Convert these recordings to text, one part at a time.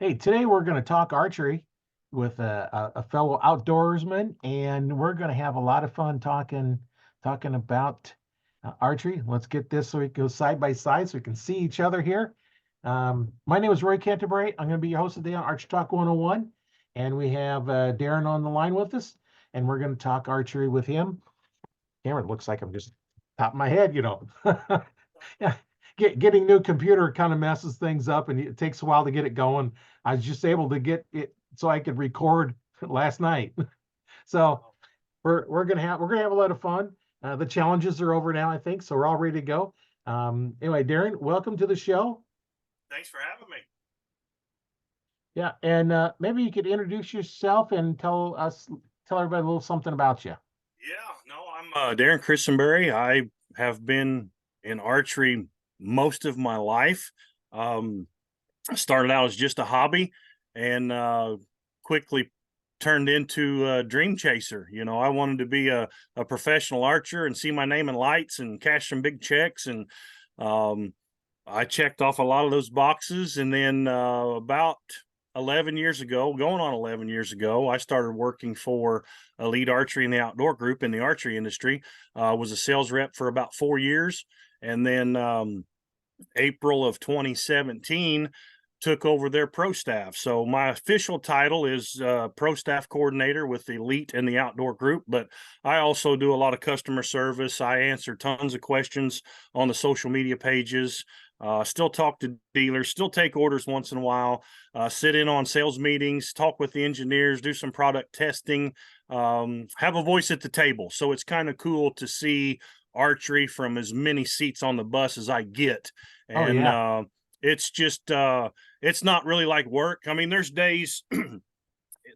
Hey, today we're going to talk archery with a fellow outdoorsman, and we're going to have a lot of fun talking about archery. Let's get this so we can go side by side so we can see each other here. My name is Roy Canterbury. I'm going to be your host today on Archery Talk 101, and we have Darrin on the line with us, and we're going to talk archery with him. Camera looks like I'm just top of my head. Yeah, getting new computer kind of messes things up, and it takes a while to get it going. I was just able to get it so I could record last night. So we're gonna have a lot of fun. The challenges are over now, I think, so we're all ready to go. Anyway, Darrin, welcome to the show. Thanks for having me. Yeah, and maybe you could introduce yourself and tell everybody a little something about you. Yeah, no, I'm Darrin Christenberry. I have been in archery most of my life. I started out as just a hobby and quickly turned into a dream chaser. I wanted to be a professional archer and see my name in lights and cash some big checks. And um, I checked off a lot of those boxes. And then about 11 years ago, going on 11 years ago, I started working for Elite Archery in the outdoor group in the archery industry. Was a sales rep for about 4 years. And then April of 2017, took over their pro staff. So my official title is pro staff coordinator with the Elite and the outdoor group, but I also do a lot of customer service. I answer tons of questions on the social media pages. Still talk to dealers, still take orders once in a while, sit in on sales meetings, talk with the engineers, do some product testing, have a voice at the table. So it's kind of cool to see archery from as many seats on the bus as I get. Oh And yeah. it's just it's not really like work. I mean, there's days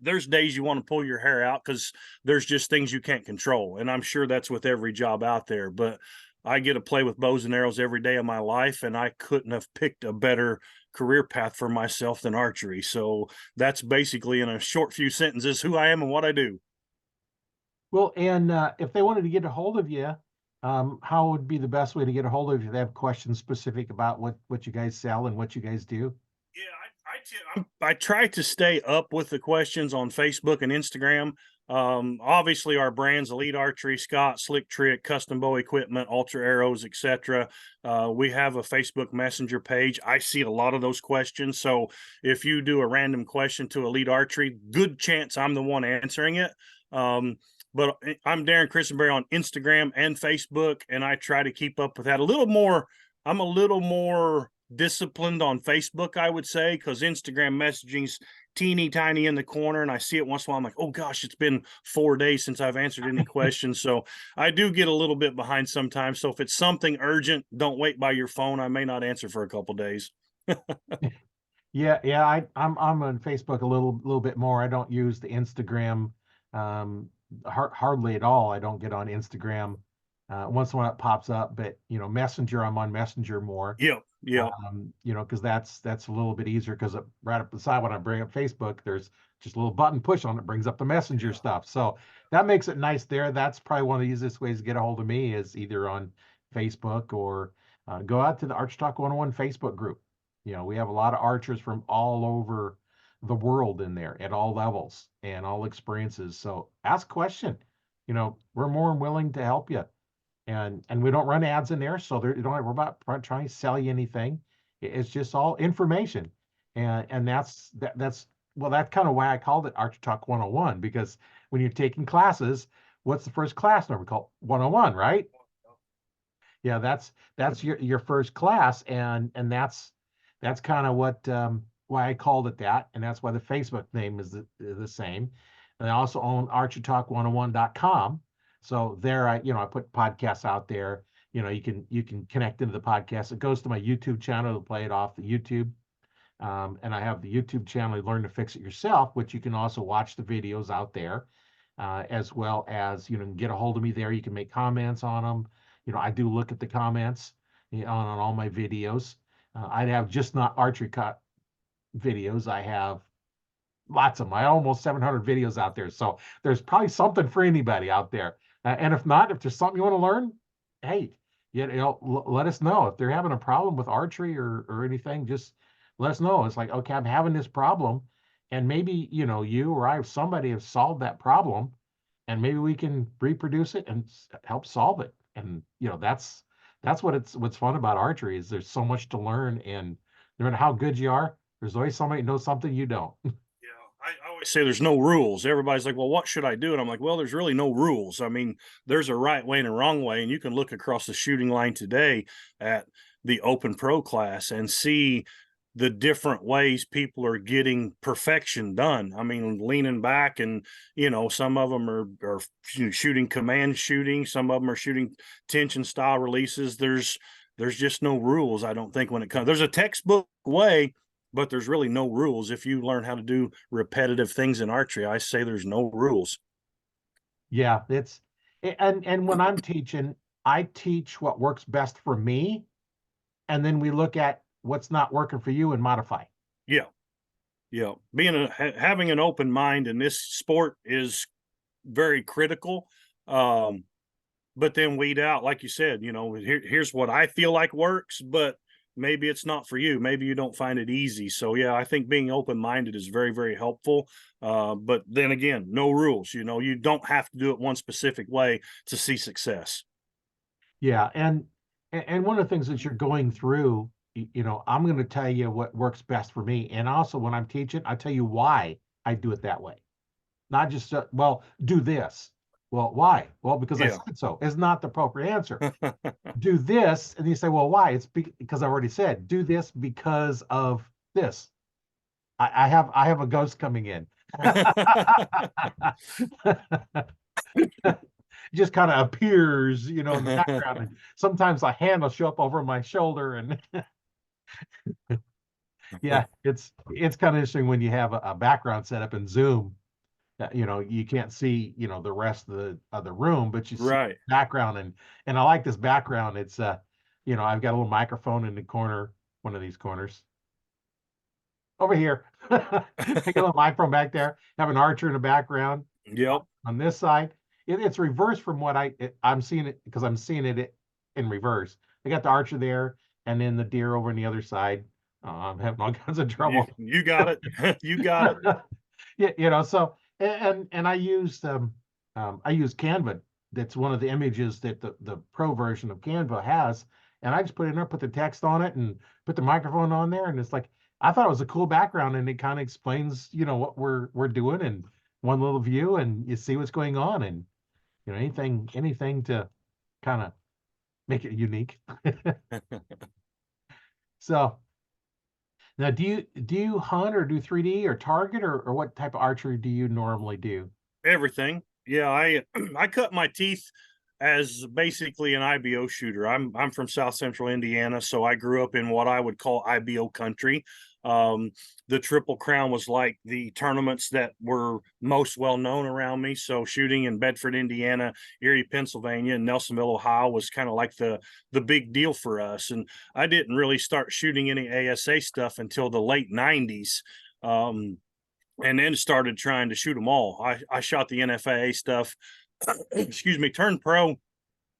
there's days you want to pull your hair out because there's just things you can't control, and I'm sure that's with every job out there. But I get to play with bows and arrows every day of my life, and I couldn't have picked a better career path for myself than archery. So that's basically, in a short few sentences, who I am and what I do. Well, and if they wanted to get a hold of you, how would be the best way to get a hold of you if they have questions specific about what you guys sell and what you guys do? Yeah, I try to stay up with the questions on Facebook and Instagram. Obviously, our brands: Elite Archery, Scott, Slick Trick, Custom Bow Equipment, Ultra Arrows, etc. We have a Facebook Messenger page. I see a lot of those questions. So if you do a random question to Elite Archery, good chance I'm the one answering it. But I'm Darrin Christenberry on Instagram and Facebook, and I try to keep up with that a little more. I'm a little more disciplined on Facebook, I would say, because Instagram messaging's teeny tiny in the corner, and I see it once in a while. I'm like, oh gosh, it's been 4 days since I've answered any questions. So I do get a little bit behind sometimes. So if it's something urgent, don't wait by your phone. I may not answer for a couple days. Yeah, I'm on Facebook a little bit more. I don't use the Instagram hardly at all. I don't get on Instagram. Once in a while it pops up, but Messenger, I'm on Messenger more. Yeah, yeah. Because that's a little bit easier because right up the side when I bring up Facebook, there's just a little button push on it, brings up the Messenger stuff. So that makes it nice there. That's probably one of the easiest ways to get a hold of me is either on Facebook or go out to the Arch Talk 101 Facebook group. We have a lot of archers from all over the world in there at all levels and all experiences. So ask a question. We're more than willing to help you. And we don't run ads in there, so you don't have to worry about trying to sell you anything. It's just all information. And that's well, that's kind of why I called it Archer Talk 101, because when you're taking classes, what's the first class number called? 101, right? Yeah, that's your first class, and that's kind of what why I called it that, and that's why the Facebook name is the same. And I also own archertalk101.com. So there I put podcasts out there. You can connect into the podcast. It goes to my YouTube channel to play it off the YouTube. And I have the YouTube channel, Learn to Fix It Yourself, which you can also watch the videos out there, as well as, get a hold of me there. You can make comments on them. I do look at the comments on all my videos. I have just not archery cut videos. I have lots of them. I almost 700 videos out there. So there's probably something for anybody out there. And if not, if there's something you want to learn, hey, let us know. If they're having a problem with archery or anything, just let us know. It's like, okay, I'm having this problem, and maybe, you know, you or I, somebody have solved that problem, and maybe we can reproduce it and help solve it. And, you know, that's what's fun about archery is there's so much to learn, and no matter how good you are, there's always somebody who knows something you don't. Yeah, I always say there's no rules. Everybody's like, well, what should I do? And I'm like, well, there's really no rules. I mean, there's a right way and a wrong way. And you can look across the shooting line today at the open pro class and see the different ways people are getting perfection done. I mean, leaning back and, you know, some of them are shooting command shooting. Some of them are shooting tension style releases. There's just no rules. I don't think when it comes, there's a textbook way, but there's really no rules. If you learn how to do repetitive things in archery, I say there's no rules. Yeah, and when I'm teaching, I teach what works best for me, and then we look at what's not working for you and modify. Yeah. Yeah. Having an open mind in this sport is very critical. Um, but then weed out, like you said, you know, here's what I feel like works, but maybe it's not for you. Maybe you don't find it easy. So yeah, I think being open-minded is very, very helpful. But then again, no rules. You know, you don't have to do it one specific way to see success. Yeah, and one of the things that you're going through, you know, I'm going to tell you what works best for me, and also when I'm teaching, I tell you why I do it that way. Not just well, do this. Well, why? Well, because I Yeah. said so. Is not the appropriate answer. Do this, and you say, well, why? It's because I already said do this because of this. I have a ghost coming in. Just kind of appears, you know, in the background. And sometimes a hand will show up over my shoulder, and yeah, it's kind of interesting when you have a background set up in Zoom. You know, you can't see, you know, the rest of the room, but you see Right. background, and I like this background. It's you know, I've got a little microphone in the corner, one of these corners over here. I got a little microphone back there. Have an archer in the background. Yep. On this side, it's reversed from what I'm seeing it because I'm seeing it in reverse. I got the archer there, and then the deer over on the other side. I'm having all kinds of trouble. You got it. You got it. Yeah, you know, so and I use Canva. That's one of the images that the pro version of Canva has, and I just put it in there, put the text on it, and put the microphone on there, and it's like I thought it was a cool background, and it kind of explains, you know, what we're doing in one little view, and you see what's going on, and you know, anything to kind of make it unique. So now, do you hunt or do 3D or target, or what type of archery do you normally do? Everything. Yeah, I I cut my teeth as basically an IBO shooter. I'm from South Central Indiana, so I grew up in what I would call IBO country. Um, the Triple Crown was like the tournaments that were most well known around me. So shooting in Bedford, Indiana, Erie, Pennsylvania, and Nelsonville, Ohio was kind of like the big deal for us. And I didn't really start shooting any ASA stuff until the late '90s. Um, and then started trying to shoot them all. I shot the NFAA stuff, excuse me, turned pro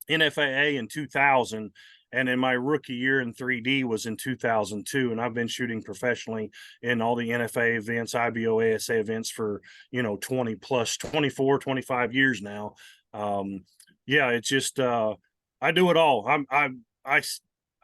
NFAA in 2000. And then my rookie year in 3D was in 2002. And I've been shooting professionally in all the NFA events, IBO, ASA events for, you know, 20 plus 24, 25 years now. Yeah, it's just, I do it all.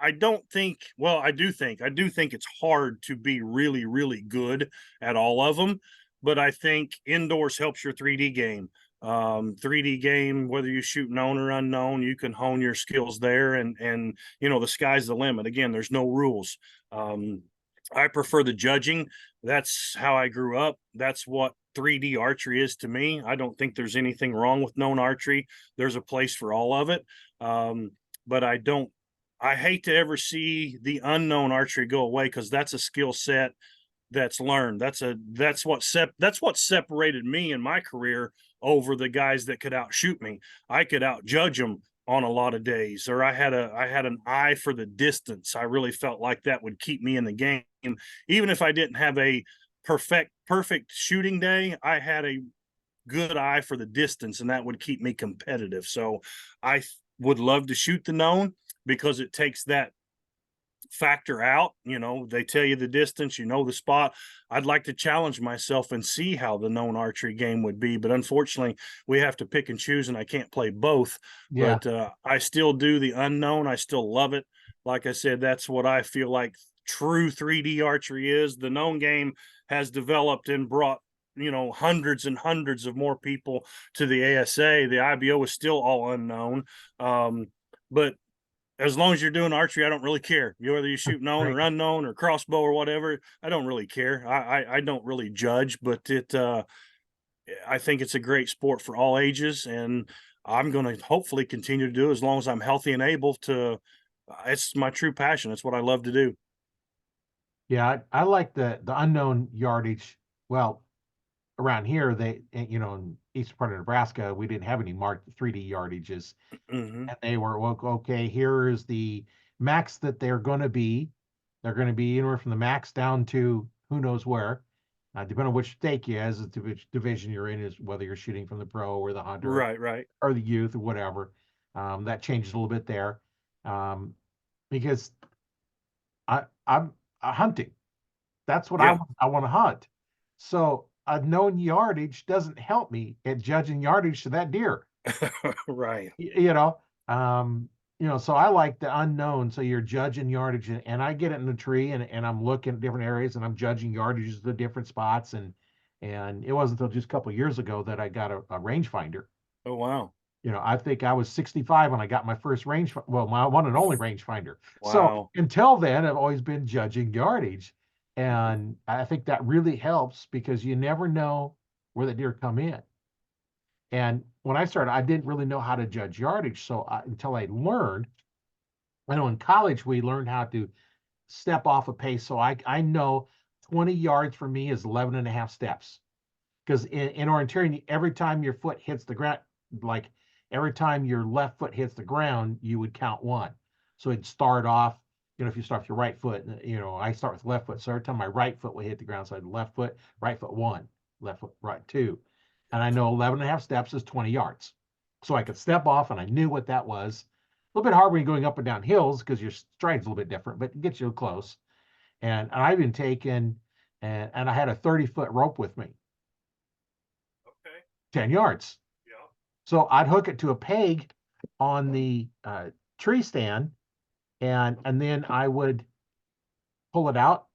I don't think, well, I do think it's hard to be really, really good at all of them. But I think indoors helps your 3D game. 3D game, whether you shoot known or unknown, you can hone your skills there, and you know, the sky's the limit. Again, there's no rules. I prefer the judging. That's how I grew up. That's what 3D archery is to me. I don't think there's anything wrong with known archery. There's a place for all of it. But I hate to ever see the unknown archery go away, because that's a skill set that's learned. That's what separated me in my career over the guys that could outshoot me. I could outjudge them on a lot of days, or I had an eye for the distance. I really felt like that would keep me in the game. Even if I didn't have a perfect shooting day, I had a good eye for the distance, and that would keep me competitive. So I would love to shoot the known, because it takes that factor out. They tell you the distance, the spot. I'd like to challenge myself and see how the known archery game would be, but unfortunately we have to pick and choose, and I can't play both. Yeah. But I still do the unknown. I still love it. Like I said, that's what I feel like true 3D archery is. The known game has developed and brought hundreds and hundreds of more people to the ASA. The IBO is still all unknown. But as long as you're doing archery, I don't really care. Whether you shoot known Right. or unknown or crossbow or whatever, I don't really care. I don't really judge, but I think it's a great sport for all ages, and I'm going to hopefully continue to do it as long as I'm healthy and able to. It's my true passion. It's what I love to do. Yeah, I like the unknown yardage. Well, around here, in eastern part of Nebraska, we didn't have any marked 3D yardages. Mm-hmm. And they were, well, okay, here is the max that they're going to be. They're going to be anywhere from the max down to who knows where. Depending on which stake you has, which division you're in, is whether you're shooting from the pro or the hunter, Right. or the youth or whatever. That changes a little bit there, because I'm hunting. That's what Yeah. I want to hunt. So a known yardage doesn't help me at judging yardage to that deer. Right. So I like the unknown. So you're judging yardage, and I get it in the tree, and I'm looking at different areas, and I'm judging yardages to the different spots. And it wasn't until just a couple of years ago that I got a rangefinder. Oh, wow. I think I was 65 when I got my first my one and only rangefinder. So Wow. until then, I've always been judging yardage. And I think that really helps because you never know where the deer come in. And when I started, I didn't really know how to judge yardage. So until I learned, I know in college, we learned how to step off a pace. So I know 20 yards for me is 11 and a half steps. Because in orienteering, every time your foot hits the ground, like every time your left foot hits the ground, you would count one. So it'd start off, if you start with your right foot, I start with left foot. So every time my right foot would hit the ground, so I'd left foot, right foot one, left foot, right two. And I know 11 and a half steps is 20 yards. So I could step off, and I knew what that was. A little bit hard when you're going up and down hills because your stride's a little bit different, but it gets you close. And I've been taken, and I had a 30-foot rope with me. Okay. 10 yards. Yeah. So I'd hook it to a peg on the tree stand, and then I would pull it out,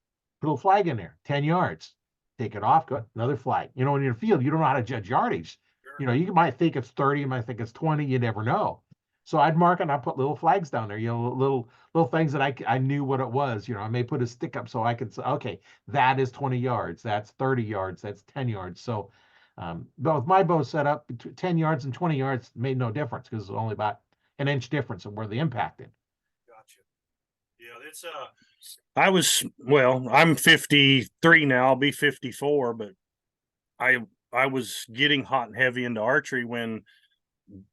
put a flag in there, 10 yards, take it off, go another flag. In your field, you don't know how to judge yardage. Sure. You might think it's 30, you might think it's 20, you never know. So I'd mark it, and I put little flags down there, little things that I knew what it was. I may put a stick up so I could say, okay, that is 20 yards, that's 30 yards, that's 10 yards. So, but with my bow set up, between 10 yards and 20 yards made no difference because it was only about an inch difference of where they impacted. Gotcha. Yeah, it's I'm 53 now. I'll be 54, but I was getting hot and heavy into archery when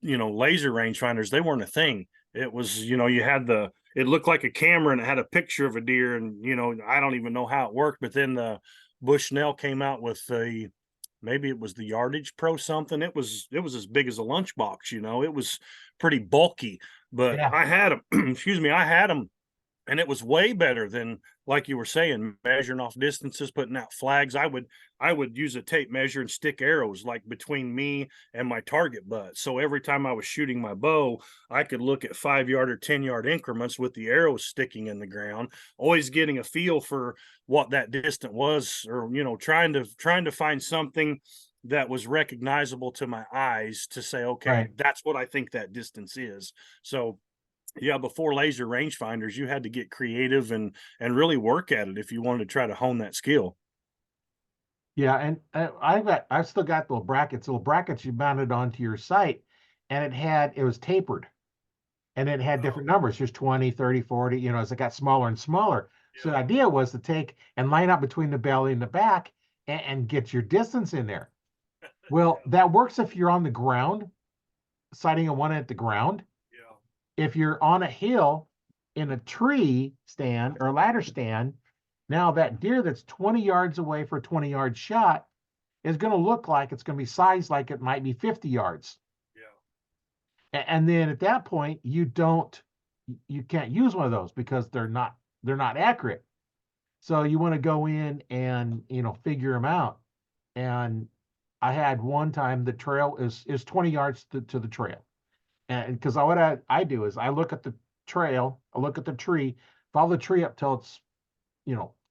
laser rangefinders, they weren't a thing. It was, you had it looked like a camera, and it had a picture of a deer, and I don't even know how it worked, but then the Bushnell came out with maybe it was the Yardage Pro something. It was as big as a lunchbox. It was pretty bulky, but Yeah. I had them. Excuse me, I had them, and it was way better than, like you were saying, measuring off distances, putting out flags. I would use a tape measure and stick arrows like between me and my target butt. So every time I was shooting my bow, I could look at 5-yard or 10-yard increments with the arrows sticking in the ground, always getting a feel for what that distance was, or trying to find something that was recognizable to my eyes to say, okay, Right. that's what I think that distance is. So yeah, before laser rangefinders, you had to get creative and really work at it if you wanted to try to hone that skill. Yeah, and I've still got little brackets you mounted onto your sight, and it was tapered, and it had different numbers. There's 20, 30, 40, as it got smaller and smaller. So the idea was to take and line up between the belly and the back, and get your distance in there. Well, that works if you're on the ground, sighting on one at the ground. Yeah. If you're on a hill in a tree stand or a ladder stand, now that deer that's 20 yards away for a 20-yard shot is going to look like it's going to be sized like it might be 50 yards. Yeah. And then at that point, you can't use one of those because they're not they're not accurate. So you want to go in and, figure them out. And I had one time the trail is 20 yards to the trail. And because what I do is I look at the trail, I look at the tree, follow the tree up till it's,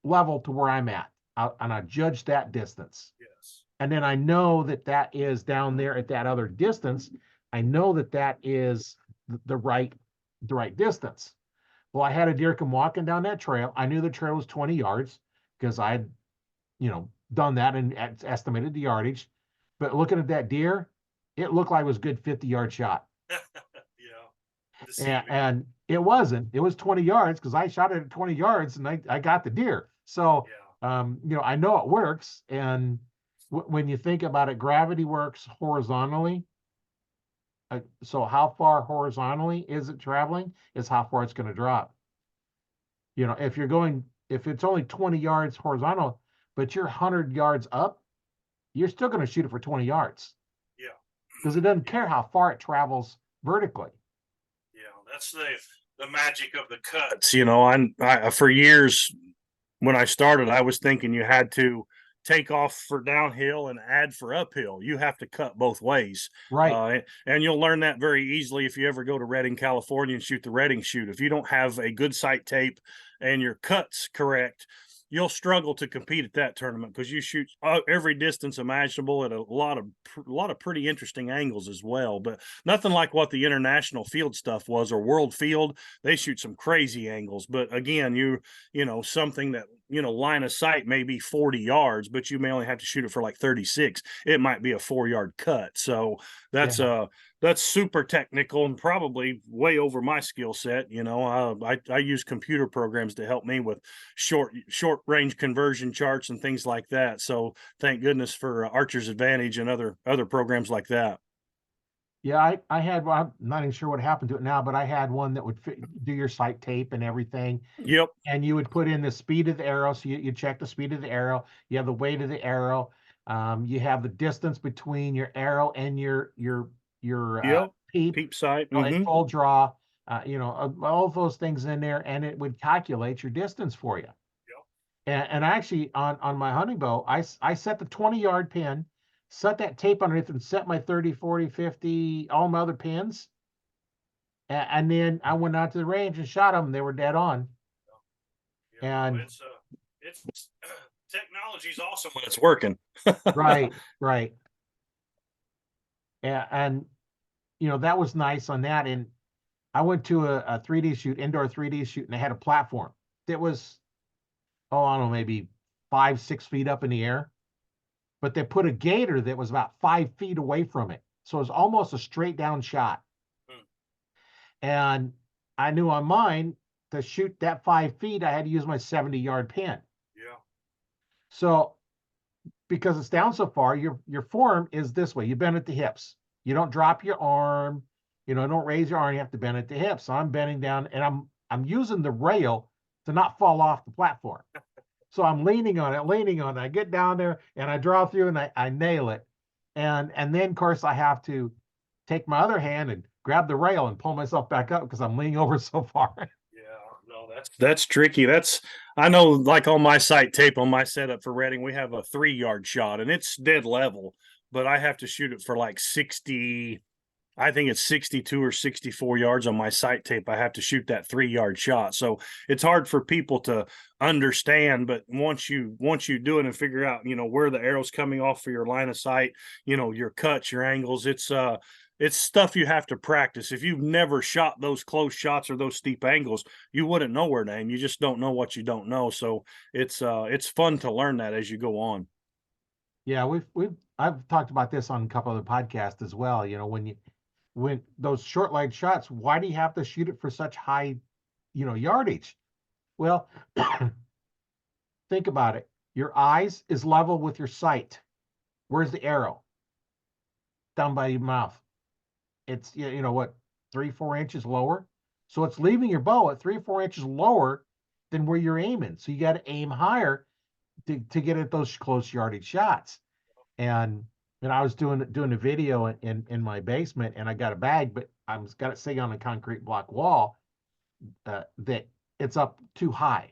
level to where I'm at. And I judge that distance. Yes. And then I know that is down there at that other distance. I know that is the right distance. Well, I had a deer come walking down that trail. I knew the trail was 20 yards because I had, done that and estimated the yardage. But looking at that deer, it looked like it was a good 50-yard shot. Yeah. And it wasn't. It was 20 yards because I shot it at 20 yards and I got the deer. So, I know it works. And when you think about it, gravity works horizontally. So how far horizontally is it traveling is how far it's going to drop. If it's only 20 yards horizontal, but you're 100 yards up, you're still going to shoot it for 20 yards. Yeah. Because it doesn't care how far it travels vertically. Yeah, that's the magic of the cuts. I for years when I started, I was thinking you had to take off for downhill and add for uphill. You have to cut both ways. Right. And you'll learn that very easily if you ever go to Redding, California and shoot the Redding shoot. If you don't have a good sight tape and your cuts correct, you'll struggle to compete at that tournament because you shoot every distance imaginable at a lot of pretty interesting angles as well. But nothing like what the international field stuff was or world field. They shoot some crazy angles. But again, something that line of sight may be 40 yards, but you may only have to shoot it for like 36. It might be a 4-yard cut. So that's super technical and probably way over my skill set. I use computer programs to help me with short range conversion charts and things like that. So thank goodness for Archer's Advantage and other programs like that. Yeah, I had, well, I'm not even sure what happened to it now, but I had one that would do your sight tape and everything. Yep. And you would put in the speed of the arrow. So you check the speed of the arrow. You have the weight of the arrow. You have the distance between your arrow and your peep sight. And full draw. All of those things in there, and it would calculate your distance for you. Yep. And actually on my hunting bow, I set the 20-yard pin, set that tape underneath and set my 30, 40, 50, all my other pins. And then I went out to the range and shot them. They were dead on. Yeah, and it's technology's awesome when it's working. Right. And that was nice on that. And I went to a 3D shoot, indoor 3D shoot, and they had a platform that was, I don't know, maybe 5-6 feet up in the air. But they put a gator that was about 5 feet away from it. So it was almost a straight down shot. And I knew on mine to shoot that 5 feet, I had to use my 70-yard pin. Yeah. So because it's down so far, your form is this way. You bend at the hips. You don't drop your arm. Don't raise your arm. You have to bend at the hips. So I'm bending down, and I'm using the rail to not fall off the platform. So I'm leaning on it. I get down there and I draw through and I nail it. And then of course I have to take my other hand and grab the rail and pull myself back up because I'm leaning over so far. Yeah, no, that's tricky. I know, like on my sight tape on my setup for Redding, we have a 3-yard shot and it's dead level, but I have to shoot it for like 60. I think it's 62 or 64 yards on my sight tape. I have to shoot that 3-yard shot. So it's hard for people to understand, but once you do it and figure out, where the arrow's coming off for your line of sight, your cuts, your angles, it's stuff you have to practice. If you've never shot those close shots or those steep angles, you wouldn't know where to aim. You just don't know what you don't know. So it's fun to learn that as you go on. Yeah, I've talked about this on a couple other podcasts as well. When those short leg shots, why do you have to shoot it for such high, yardage? Well, think about it. Your eyes is level with your sight. Where's the arrow? Down by your mouth. It's, 3-4 inches lower. So it's leaving your bow at 3 or 4 inches lower than where you're aiming. So you got to aim higher to get at those close yardage shots. And I was doing a video in my basement, and I got a bag, but I've got it sitting on a concrete block wall that it's up too high.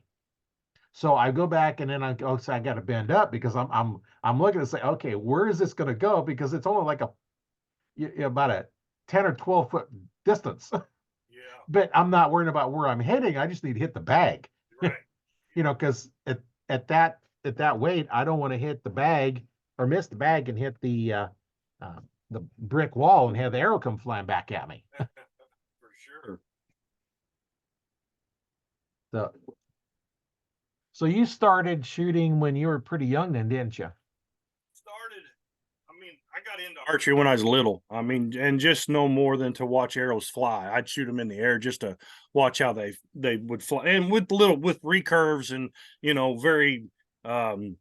So I go back and then I go, so I got to bend up because I'm looking to say, okay, where is this going to go? Because it's only like about a 10 or 12 foot distance. Yeah. But I'm not worrying about where I'm hitting. I just need to hit the bag. Right. Because at that weight, I don't want to hit the bag or miss the bag and hit the brick wall and have the arrow come flying back at me. For sure. So, so you started shooting when you were pretty young then, didn't you? I mean, I got into archery when I was little. I mean, and just no more than to watch arrows fly. I'd shoot them in the air just to watch how they would fly, and with recurves and very um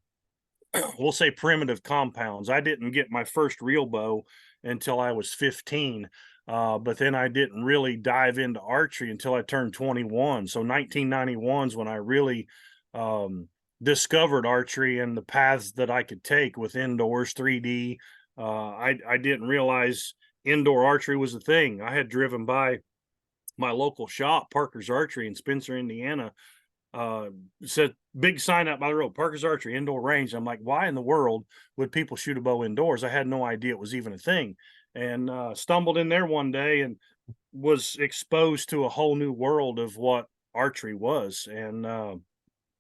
we'll say primitive compounds. I didn't get my first real bow until I was 15. But then I didn't really dive into archery until I turned 21. So 1991 is when I really um, discovered archery and the paths that I could take with indoors 3D. I didn't realize indoor archery was a thing. I had driven by my local shop, Parker's Archery in Spencer, Indiana, said big sign up by the road, Parker's Archery indoor range. I'm like, why in the world would people shoot a bow indoors? I had no idea it was even a thing, and stumbled in there one day and was exposed to a whole new world of what archery was, and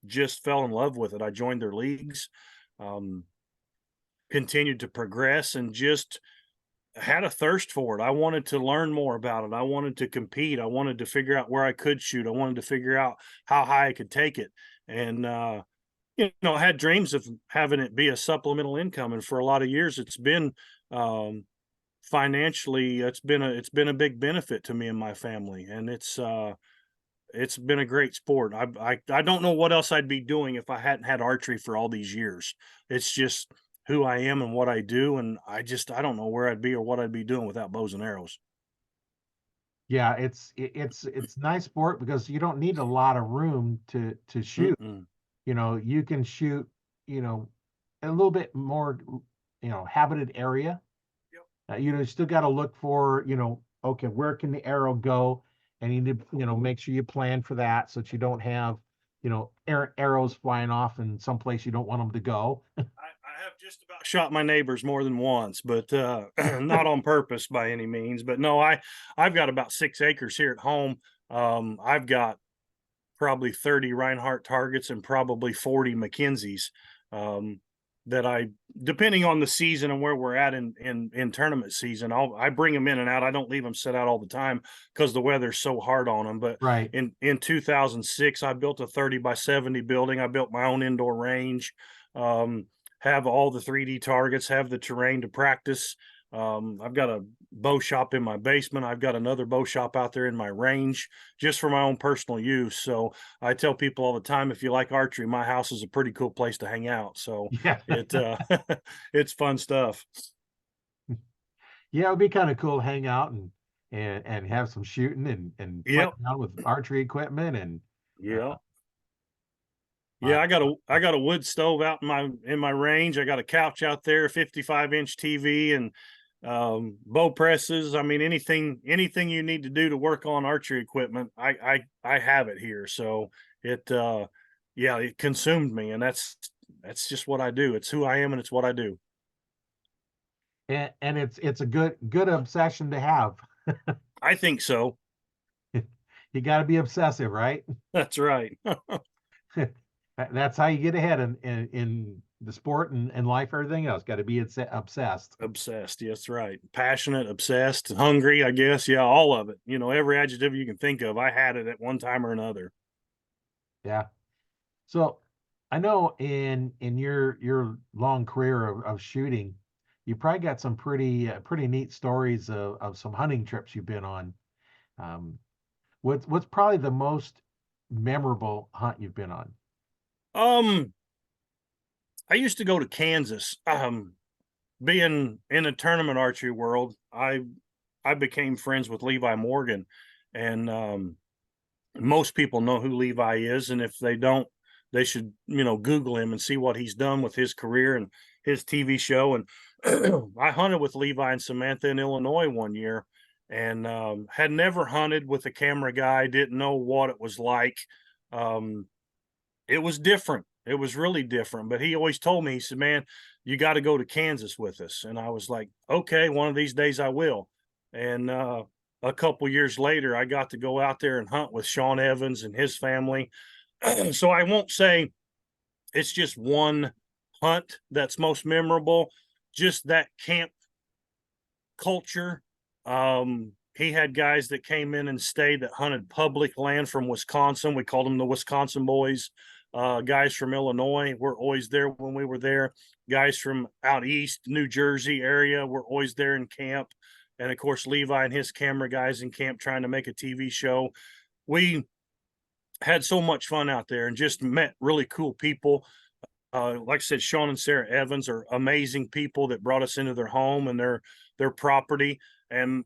just fell in love with it. I joined their leagues, um, continued to progress, and just had a thirst for it. I wanted to learn more about it. I wanted to compete. I wanted to figure out where I could shoot. I wanted to figure out how high I could take it. And I had dreams of having it be a supplemental income. And for a lot of years, it's been financially, it's been a big benefit to me and my family. And it's been a great sport. I don't know what else I'd be doing if I hadn't had archery for all these years. It's just who I am and what I do, and I don't know where I'd be or what I'd be doing without bows and arrows. Yeah, it's nice sport because you don't need a lot of room to shoot. Mm-mm. You can shoot, a little bit more, habited area. Yep. You still got to look for, okay, where can the arrow go? And you need to, make sure you plan for that so that you don't have, arrows flying off in some place you don't want them to go. I have just about shot my neighbors more than once, but not on purpose by any means. But no, I've got about 6 acres here at home. I've got probably 30 Reinhardt targets and probably 40 McKenzie's, um, that depending on the season and where we're at in tournament season, I bring them in and out. I don't leave them set out all the time because the weather's so hard on them. But Right. in 2006, I built a 30 by 70 building. I built my own indoor range, um, have all the 3D targets, have the terrain to practice. I've got a bow shop in my basement. I've got another bow shop out there in my range just for my own personal use. So I tell people all the time, if you like archery, my house is a pretty cool place to hang out. So Yeah. it's fun stuff. Yeah, it would be kind of cool to hang out and have some shooting and play Yep. around with archery equipment and Yeah. uh, Yeah, I got a wood stove out in my range. I got a couch out there, 55-inch TV, and bow presses. I mean, anything you need to do to work on archery equipment, I have it here. So it yeah, it consumed me, and that's just what I do. It's who I am, and it's what I do. and it's a good obsession to have. I think so. You got to be obsessive, right? That's right. That's how you get ahead in the sport and life, everything else. Got to be obsessed. Obsessed. Yes, right. Passionate, obsessed, hungry, I guess. Yeah, all of it. Every adjective you can think of, I had it at one time or another. Yeah. So I know in your long career of shooting, you probably got some pretty neat stories of some hunting trips you've been on. Um, what's probably the most memorable hunt you've been on? Um, I used to go to Kansas. Being in a tournament archery world, I became friends with Levi Morgan, and most people know who Levi is, and if they don't, they should Google him and see what he's done with his career and his TV show. And I hunted with Levi and Samantha in Illinois one year, and had never hunted with a camera guy, didn't know what it was like. It was different. It was really different. But he always told me, he said, "Man, you got to go to Kansas with us." And I was like, "Okay, one of these days I will." And a couple years later, I got to go out there and hunt with Sean Evans and his family. So I won't say it's just one hunt that's most memorable, just that camp culture. He had guys that came in and stayed that hunted public land from Wisconsin. We called them the Wisconsin boys. Guys from Illinois were always there when we were there. Guys from out east, New Jersey area were always there in camp. And of course, Levi and his camera guys in camp trying to make a TV show. We had so much fun out there and just met really cool people. Like I said, Sean and Sarah Evans are amazing people that brought us into their home and their property and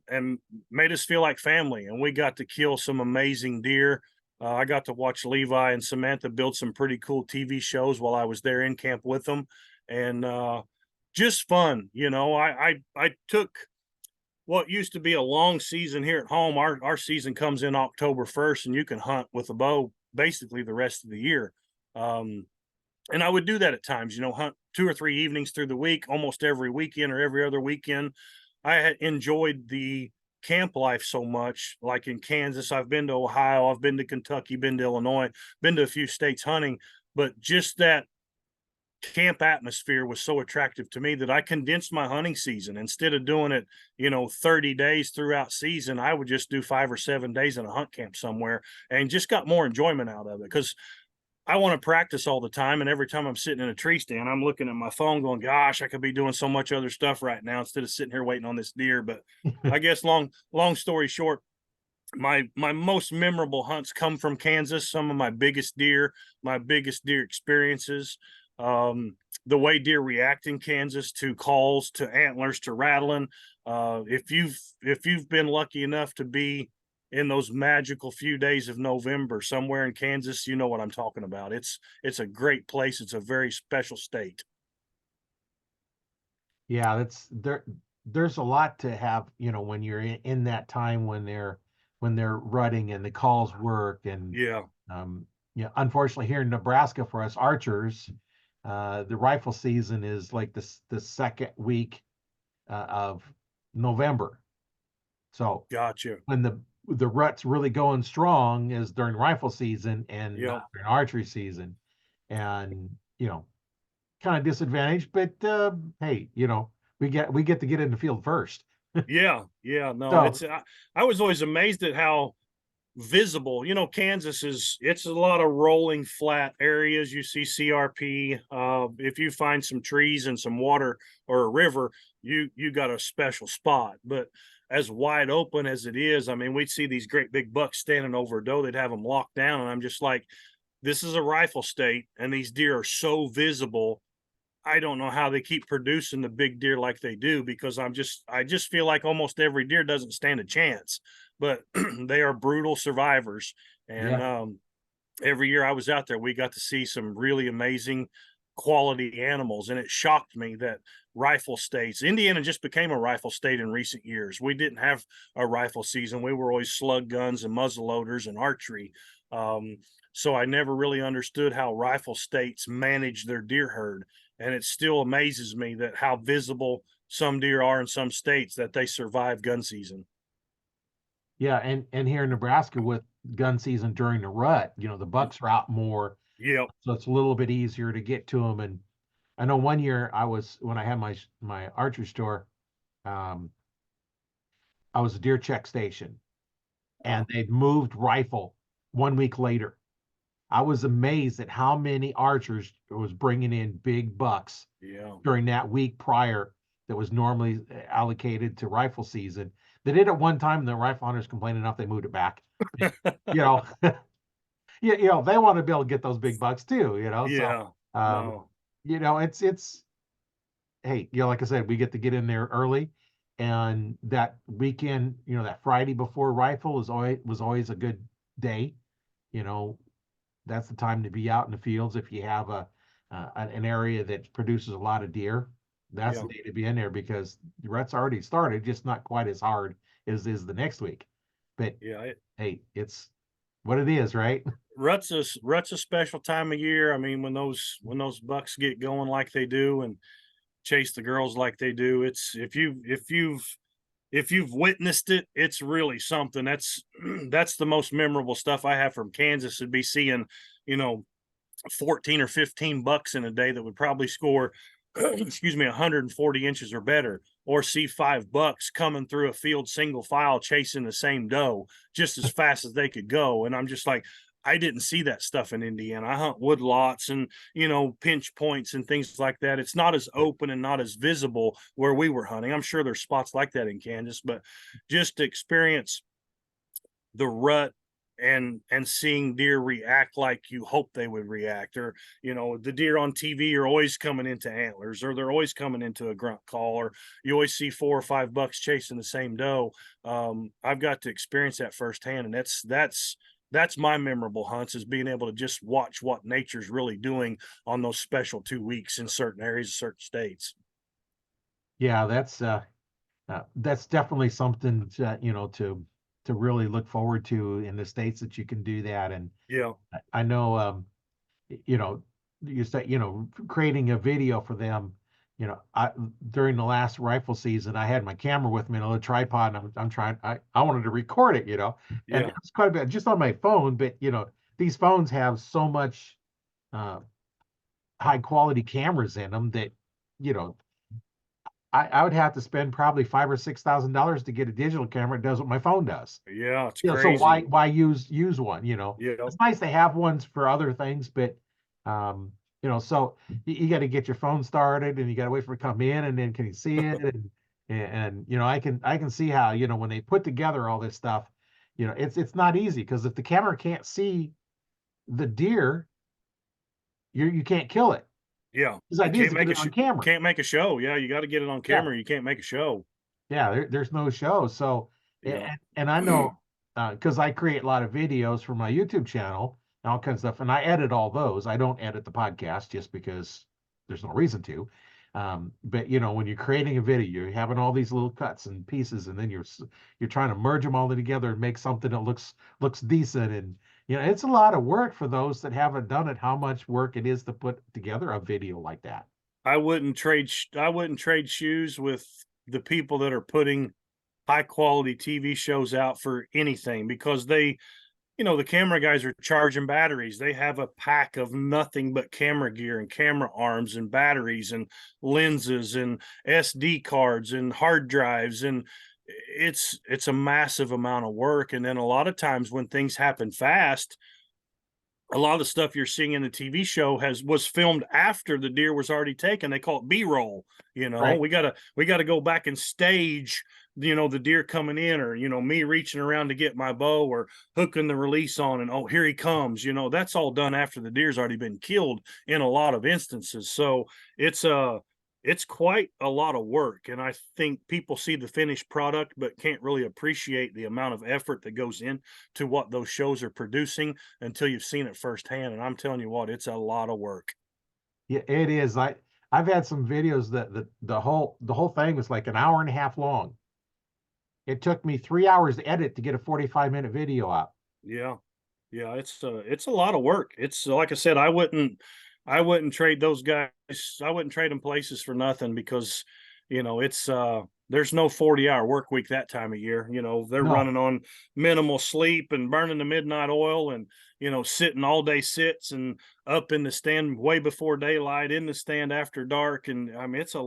made us feel like family. And we got to kill some amazing deer. I got to watch Levi and Samantha build some pretty cool TV shows while I was there in camp with them, and just fun. You know, I took what used to be a long season here at home. Our season comes in October 1st, and you can hunt with a bow basically the rest of the year. And I would do that at times, you know, hunt 2 or 3 evenings through the week, almost every weekend or every other weekend. I had enjoyed the camp life so much. Like in Kansas, I've been to Ohio, I've been to Kentucky, been to Illinois, been to a few states hunting, but just that camp atmosphere was so attractive to me that I condensed my hunting season. Instead of doing it, you know, 30 days throughout season, I would just do 5 or 7 days in a hunt camp somewhere and just got more enjoyment out of it. Because I want to practice all the time. And every time I'm sitting in a tree stand, I'm looking at my phone going, gosh, I could be doing so much other stuff right now instead of sitting here waiting on this deer. But I guess long story short, my most memorable hunts come from Kansas. Some of my biggest deer experiences, the way deer react in Kansas to calls, to antlers, to rattling. If you've been lucky enough to be in those magical few days of November somewhere in Kansas, you know what I'm talking about. It's a great place. It's a very special state. Yeah, that's there. There's a lot to have, you know, when you're in that time when they're rutting and the calls work and Yeah, yeah. Unfortunately, here in Nebraska for us archers, the rifle season is like the second week of November. So gotcha. when the rut's really going strong is during rifle season and Yeah, not during archery season, and you know, kind of disadvantaged. But hey, you know, we get to get in the field first. yeah. No, So I was always amazed at how visible, you know, Kansas it's a lot of rolling flat areas. You see CRP. If you find some trees and some water or a river, you got a special spot. But as wide open as it is, I mean, we'd see these great big bucks standing over a doe, they'd have them locked down, and I'm just like, this is a rifle state, and these deer are so visible. I don't know how they keep producing the big deer like they do, because I just feel like almost every deer doesn't stand a chance, but they are brutal survivors. And yeah, every year I was out there, we got to see some really amazing quality animals. And it shocked me that rifle states, Indiana just became a rifle state in recent years. We didn't have a rifle season. We were always slug guns and muzzle loaders and archery. So I never really understood how rifle states manage their deer herd. And it still amazes me that how visible some deer are in some states that they survive gun season. yeah, and here in Nebraska with gun season during the rut, you know, the bucks are out more, Yep. so it's a little bit easier to get to them. And I know one year when I had my archery store, um, I was a deer check station, Uh, and they'd moved rifle 1 week later. I was amazed at how many archers was bringing in big bucks yeah. during that week prior that was normally allocated to rifle season. They did it one time, and the rifle hunters complained enough they moved it back. You know, you know, they want to be able to get those big bucks too. You know, so Yeah. um, No. you know, it's hey, you know, like I said, we get to get in there early, and that weekend, you know, that Friday before rifle was always a good day. You know, that's the time to be out in the fields if you have an area that produces a lot of deer. That's Yeah. the day to be in there because the rut's already started, just not quite as hard as is the next week. But Yeah. hey, it's what it is, right? Rut's a special time of year. I mean, when those bucks get going like they do and chase the girls like they do, it's if you've witnessed it, it's really something. That's that's the most memorable stuff I have from Kansas would be seeing, you know, 14 or 15 bucks in a day that would probably score excuse me 140 inches or better, or see 5 bucks coming through a field single file chasing the same doe just as fast as they could go. And I'm just like, I didn't see that stuff in Indiana. I hunt wood lots and, you know, pinch points and things like that. It's not as open and not as visible where we were hunting. I'm sure there's spots like that in Kansas, but just to experience the rut and seeing deer react like you hope they would react, or, you know, the deer on TV are always coming into antlers, or they're always coming into a grunt call, or you always see 4 or 5 bucks chasing the same doe. I've got to experience that firsthand, and that's my memorable hunts, is being able to just watch what nature's really doing on those special 2 weeks in certain areas, certain states. Yeah, that's definitely something to really look forward to in the states that you can do that. And Yeah. I know, you know, you say, creating a video for them, during the last rifle season, I had my camera with me and a little tripod, and I'm trying, I wanted to record it, and Yeah. it's quite a bit just on my phone, but these phones have so much, uh, high quality cameras in them that, you know, I would have to spend probably $5,000 or $6,000 to get a digital camera. It does what my phone does. Yeah, it's So why crazy. use one? Yeah. It's nice to have ones for other things, but so you got to get your phone started and you got to wait for it to come in, and then can you see it? And I can see how, when they put together all this stuff, it's not easy, because if the camera can't see the deer, you can't kill it. Yeah. His You idea is can't to get make a it on camera. can't make a show. Yeah, you got to get it on Yeah. camera. You can't make a show. Yeah, there's no show. So, Yeah. and I know, because I create a lot of videos for my YouTube channel and all kinds of stuff, and I edit all those. I don't edit the podcast just because there's no reason to. But when you're creating a video, you're having all these little cuts and pieces, and then you're trying to merge them all together and make something that looks decent. And it's a lot of work for those that haven't done it. How much work it is to put together a video like that. I wouldn't trade shoes with the people that are putting high quality TV shows out for anything, because they, you know, the camera guys are charging batteries. They have a pack of nothing but camera gear and camera arms and batteries and lenses and SD cards and hard drives, and it's a massive amount of work. And then a lot of times when things happen fast, a lot of the stuff you're seeing in the TV show was filmed after the deer was already taken. They call it B-roll. You know, Right. we gotta go back and stage, the deer coming in, or, me reaching around to get my bow or hooking the release on, and oh, here he comes. That's all done after the deer's already been killed in a lot of instances. So it's it's quite a lot of work. And I think people see the finished product but can't really appreciate the amount of effort that goes into what those shows are producing until you've seen it firsthand. And I'm telling you what, it's a lot of work. Yeah, it is. I've had some videos that the whole thing was like an hour and a half long. It took me 3 hours to edit to get a 45-minute video out. Yeah. Yeah, it's a lot of work. It's like I said, I wouldn't trade those guys. I wouldn't trade them places for nothing, because it's there's no 40-hour work week that time of year. They're No. running on minimal sleep and burning the midnight oil, and sitting all day sits, and up in the stand way before daylight, in the stand after dark. And I mean, it's a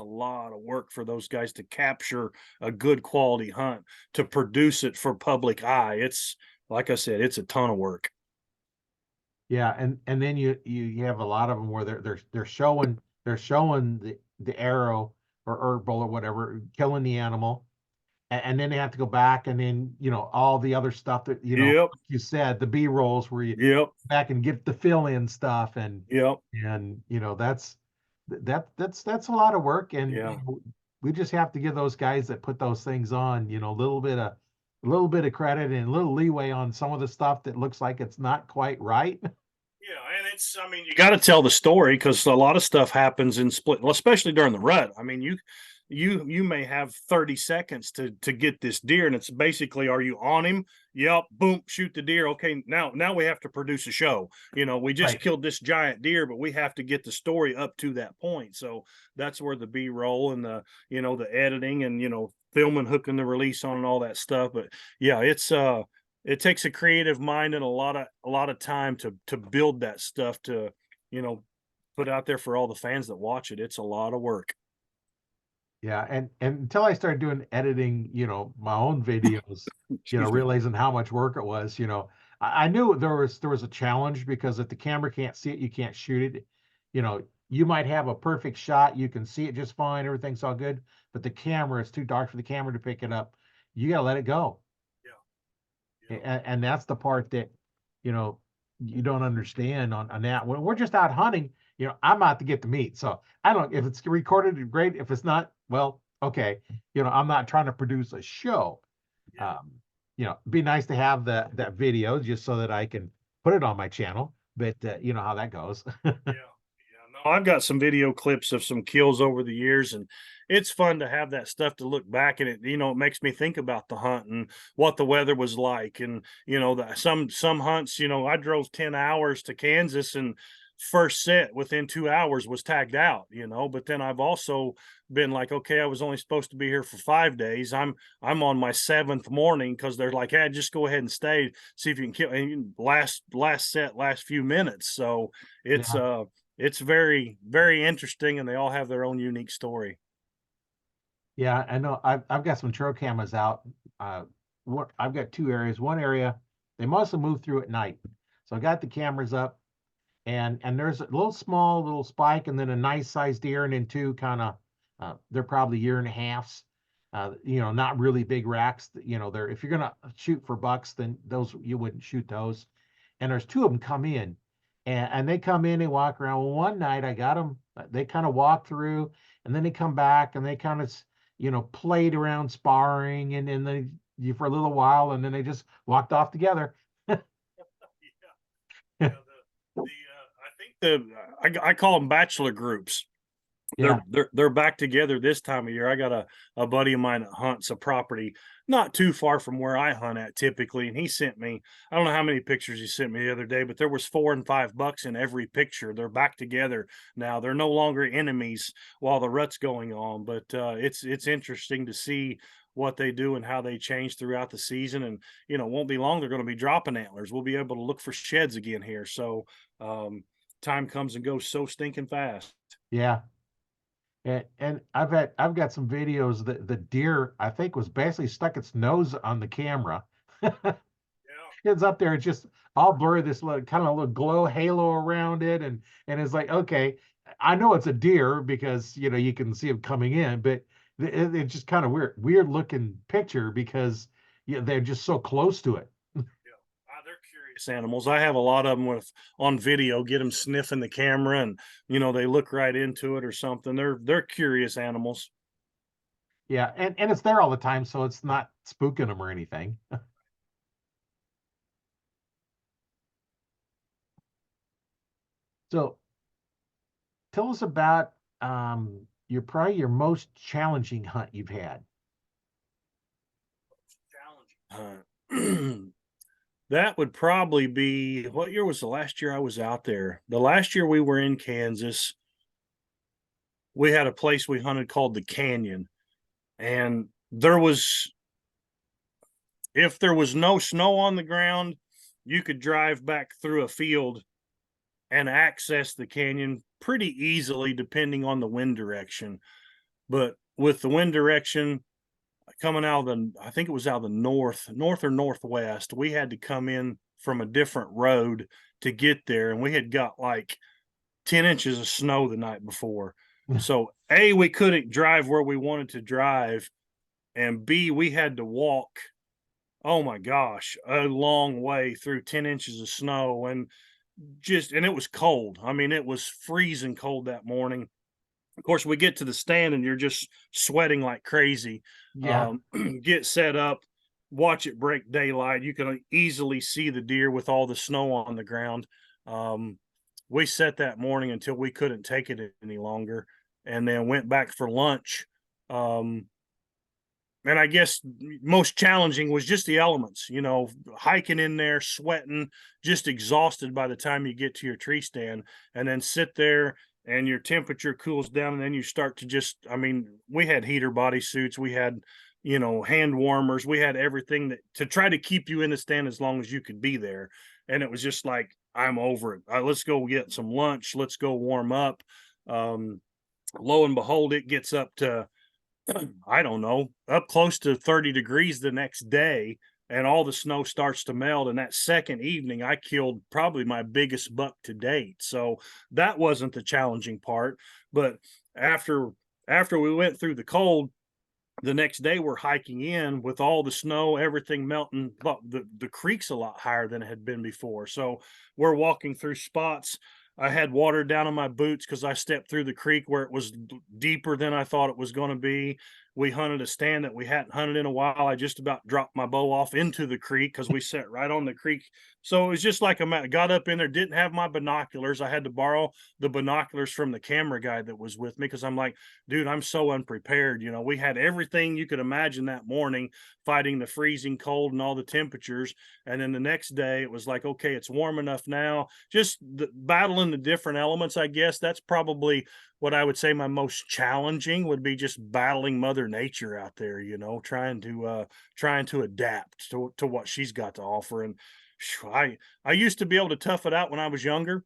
lot of work for those guys to capture a good quality hunt, to produce it for public eye. It's, like I said, it's a ton of work. Yeah, and then you have a lot of them where they're showing the arrow or herbal or whatever killing the animal, and then they have to go back, and then all the other stuff that Yep. like you said, the B rolls where you Yep. back and get the fill in stuff, and Yep. that's a lot of work. And Yeah. we just have to give those guys that put those things on a little bit of credit and a little leeway on some of the stuff that looks like it's not quite right. Yeah, and I mean, you got to tell the story, because a lot of stuff happens in split, well, especially during the rut. I mean, you may have 30 seconds to get this deer, and it's basically, are you on him? Yep, boom, shoot the deer. Okay, now we have to produce a show. We just Right. killed this giant deer, but we have to get the story up to that point. So that's where the B-roll and the editing and filming, hooking the release on and all that stuff. But yeah, it takes a creative mind and a lot of time to build that stuff to you know put out there for all the fans that watch it. It's a lot of work. Yeah, and until I started doing editing, my own videos, Excuse me. realizing how much work it was, I knew there was a challenge because if the camera can't see it, you can't shoot it. You might have a perfect shot, you can see it just fine, everything's all good, but the camera, it's too dark for the camera to pick it up. You gotta let it go. Yeah. And that's the part that, you know, you don't understand on that. When we're just out hunting, I'm out to get the meat. So I don't, if it's recorded, great. If it's not, well, okay. I'm not trying to produce a show. Yeah. Be nice to have that video just so that I can put it on my channel. But you know how that goes. No, I've got some video clips of some kills over the years, and it's fun to have that stuff to look back, and it makes me think about the hunt and what the weather was like. And some hunts, I drove 10 hours to Kansas, and first set within 2 hours was tagged out, but then I've also been like, okay, I was only supposed to be here for 5 days. I'm on my seventh morning because they're like, hey, just go ahead and stay, see if you can kill, and last set, last few minutes. So it's Yeah. it's very, very interesting, and they all have their own unique story. Yeah, I know. I've got some trail cameras out. I've got two areas. One area, they must have moved through at night. So I got the cameras up, and there's a little spike, and then a nice sized deer, and then two kind of, they're probably year and a halfs. Not really big racks. They're, if you're gonna shoot for bucks, then those you wouldn't shoot those. And there's two of them come in, and they come in and walk around. Well, one night I got them. They kind of walk through, and then they come back, and they kind of played around sparring, and then you for a little while, and then they just walked off together. Yeah, I think I call them bachelor groups. Yeah. They're back together this time of year. I got a buddy of mine that hunts a property not too far from where I hunt at typically, and he sent me, I don't know how many pictures he sent me the other day, but there was 4 and 5 bucks in every picture. They're back together now. They're no longer enemies while the rut's going on, but it's interesting to see what they do and how they change throughout the season. And won't be long, they're going to be dropping antlers. We'll be able to look for sheds again here. So time comes and goes so stinking fast. Yeah. And I've got some videos that the deer, I think, was basically stuck its nose on the camera. It's up there, it's just all blurry, this little kind of little glow halo around it, and it's like, okay, I know it's a deer because you can see them coming in, but it's just kind of weird looking picture because they're just so close to it. They're curious animals. I have a lot of them on video. Get them sniffing the camera, and they look right into it or something. They're curious animals. Yeah, and it's there all the time, so it's not spooking them or anything. So tell us about probably your most challenging hunt you've had. Challenging. That would probably be, what year was the last year I was out there? The last year we were in Kansas, we had a place we hunted called the Canyon, and if there was no snow on the ground, you could drive back through a field and access the canyon pretty easily depending on the wind direction. But with the wind direction coming out of I think it was out of the north or northwest, we had to come in from a different road to get there, and we had got like 10 inches of snow the night before. So A, we couldn't drive where we wanted to drive, and B, we had to walk, oh my gosh, a long way through 10 inches of snow, and it was cold. I mean, it was freezing cold that morning. Of course, we get to the stand and you're just sweating like crazy. Yeah. Get set up, watch it break daylight. You can easily see the deer with all the snow on the ground. We set that morning until we couldn't take it any longer, and then went back for lunch And I guess most challenging was just the elements, you know, hiking in there, sweating, just exhausted by the time you get to your tree stand, and then sit there and your temperature cools down. And then you start to just, I mean, we had heater body suits, we had, you know, hand warmers, we had everything that to try to keep you in the stand as long as you could be there. And it was just like, I'm over it. Let's go get some lunch. Let's go warm up. Um, Lo and behold, it gets up to, I don't know, up close to 30 degrees the next day, and all the snow starts to melt. And that second evening, I killed probably my biggest buck to date. So that wasn't the challenging part. But after after we went through the cold, the next day we're hiking in with all the snow, everything melting, but the creek's a lot higher than it had been before. So we're walking through spots. I had water down in my boots because I stepped through the creek where it was deeper than I thought it was going to be. We hunted a stand that we hadn't hunted in a while. I just about dropped my bow off into the creek because we sat right on the creek. So it was just like I got up in there, didn't have my binoculars. I had to borrow the binoculars from the camera guy that was with me because I'm like, dude, I'm so unprepared. You know, we had everything you could imagine that morning, fighting the freezing cold and all the temperatures. And then the next day it was like, okay, it's warm enough now. Just battling the different elements, I guess. That's probably what I would say my most challenging would be, just battling Mother Nature out there, you know, trying to adapt to what she's got to offer. And I used to be able to tough it out when I was younger.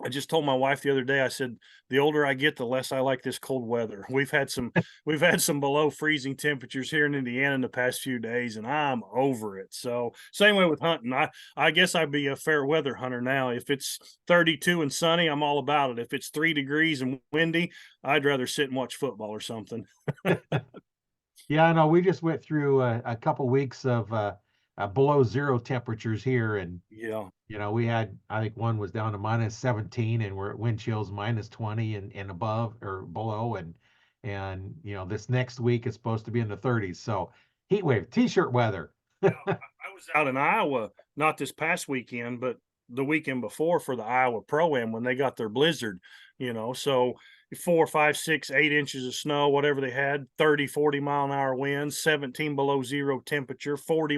I just told my wife the other day, I said, the older I get, the less I like this cold weather. We've had some below freezing temperatures here in Indiana in the past few days, and I'm over it. So same way with hunting. I guess I'd be a fair weather hunter now. If it's 32 and sunny, I'm all about it. If it's 3 degrees and windy, I'd rather sit and watch football or something. Yeah, I know. We just went through a couple weeks of below zero temperatures here, and Yeah. we had, I think one was down to -17, and we're at wind chills -20 and above or below, and this next week it's supposed to be in the 30s. So heat wave, t-shirt weather. Yeah, I was out in Iowa, not this past weekend, but the weekend before for the Iowa Pro-Am when they got their blizzard, you know. So 4, 5, 6, 8 inches of snow, whatever they had, 30, 40 mile an hour winds, 17 below zero temperature, 40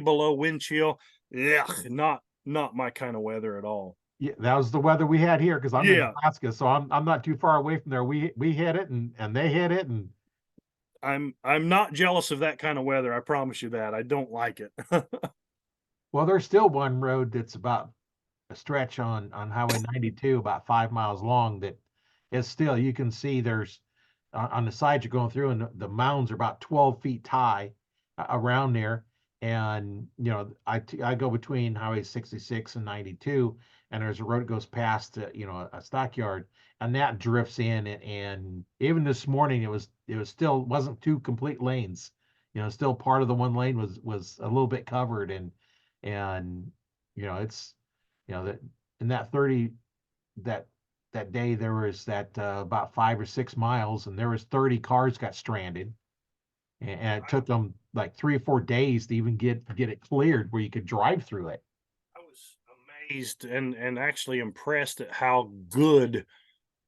below wind chill. Yeah, not my kind of weather at all. Yeah, that was the weather we had here because I'm in Yeah, Nebraska, so I'm not too far away from there. We hit it and they hit it, and I'm not jealous of that kind of weather. I promise you that. I don't like it. well, there's still one road that's about a stretch on Highway 92, about 5 miles long, that is still, you can see there's on the side you're going through, and the mounds are about 12 feet high around there. And I go between Highway 66 and 92, and there's a road that goes past a stockyard, and that drifts in, and even this morning it was still wasn't two complete lanes. Still part of the one lane was a little bit covered, and it's that in that 30 that that day there was that about 5 or 6 miles, and there was 30 cars got stranded, and it took them like 3 or 4 days to even get it cleared where you could drive through it. I was amazed and actually impressed at how good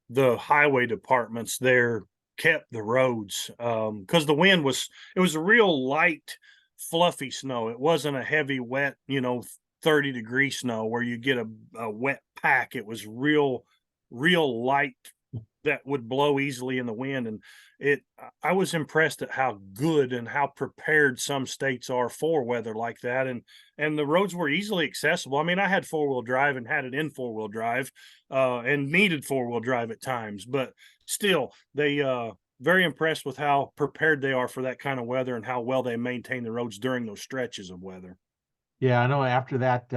the highway departments there kept the roads, because the wind was, it was a real light, fluffy snow. It wasn't a heavy, wet, 30-degree snow where you get a wet pack. It was real light that would blow easily in the wind. And I was impressed at how good and how prepared some states are for weather like that. And the roads were easily accessible. I mean, I had four-wheel drive and had it in four-wheel drive, and needed four-wheel drive at times, but still they very impressed with how prepared they are for that kind of weather and how well they maintain the roads during those stretches of weather. Yeah, I know. After that,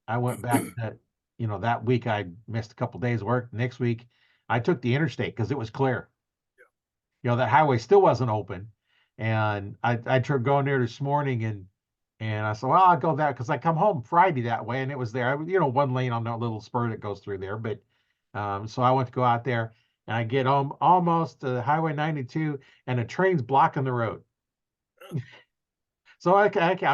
I went back to, that week I missed a couple days work. Next week I took the interstate because it was clear. That highway still wasn't open, and I tried going there this morning, and I said, well, I'll go that because I come home Friday that way, and it was there. One lane on that little spur that goes through there, but so I went to go out there, and I get home almost to Highway 92, and a train's blocking the road. So I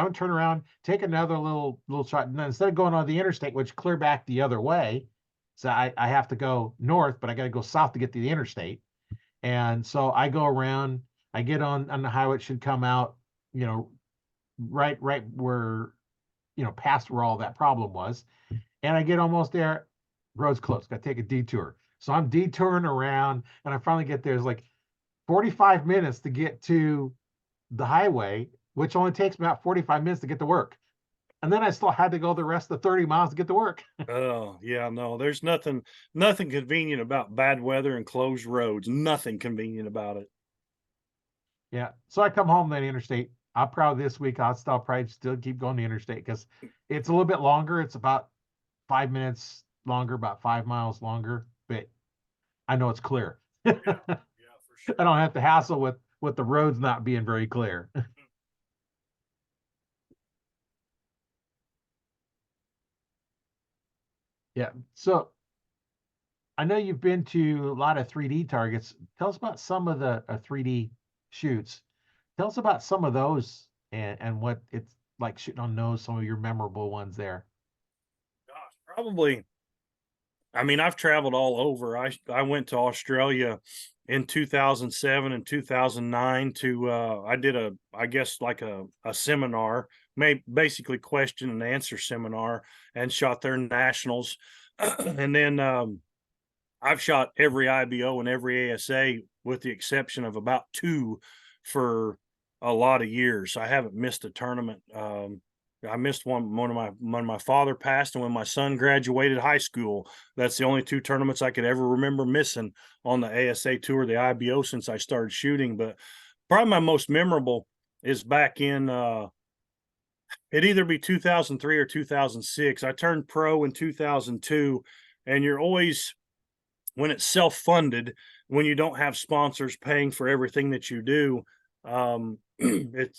would turn around, take another little shot, and then instead of going on the interstate, which clear back the other way, so I have to go north, but I got to go south to get to the interstate. And so I go around, I get on the highway, it should come out, you know, right where, you know, past where all that problem was. And I get almost there, road's closed. Got to take a detour. So I'm detouring around, and I finally get there. It's like 45 minutes to get to the highway, which only takes about 45 minutes to get to work. And then I still had to go the rest of the 30 miles to get to work. Oh, yeah, no, there's nothing convenient about bad weather and closed roads. Nothing convenient about it. Yeah. So I come home then interstate. I'm proud this week. I'll still probably still keep going the interstate because it's a little bit longer. It's about 5 minutes longer, about 5 miles longer, but I know it's clear. Yeah, for sure. I don't have to hassle with the roads not being very clear. Yeah. So I know you've been to a lot of 3D targets. Tell us about some of the 3D shoots. Tell us about some of those and what it's like shooting on nose, some of your memorable ones there. Gosh, probably. I mean, I've traveled all over. I went to Australia in 2007 and 2009 to I did I guess like a seminar, basically question and answer seminar, and shot their nationals. And then I've shot every IBO and every ASA with the exception of about two for a lot of years. I haven't missed a tournament. I missed one when my father passed and when my son graduated high school. That's the only two tournaments I could ever remember missing on the ASA tour, the IBO, since I started shooting. But probably my most memorable is back in it'd either be 2003 or 2006. I turned pro in 2002, and you're always, when it's self-funded, when you don't have sponsors paying for everything that you do,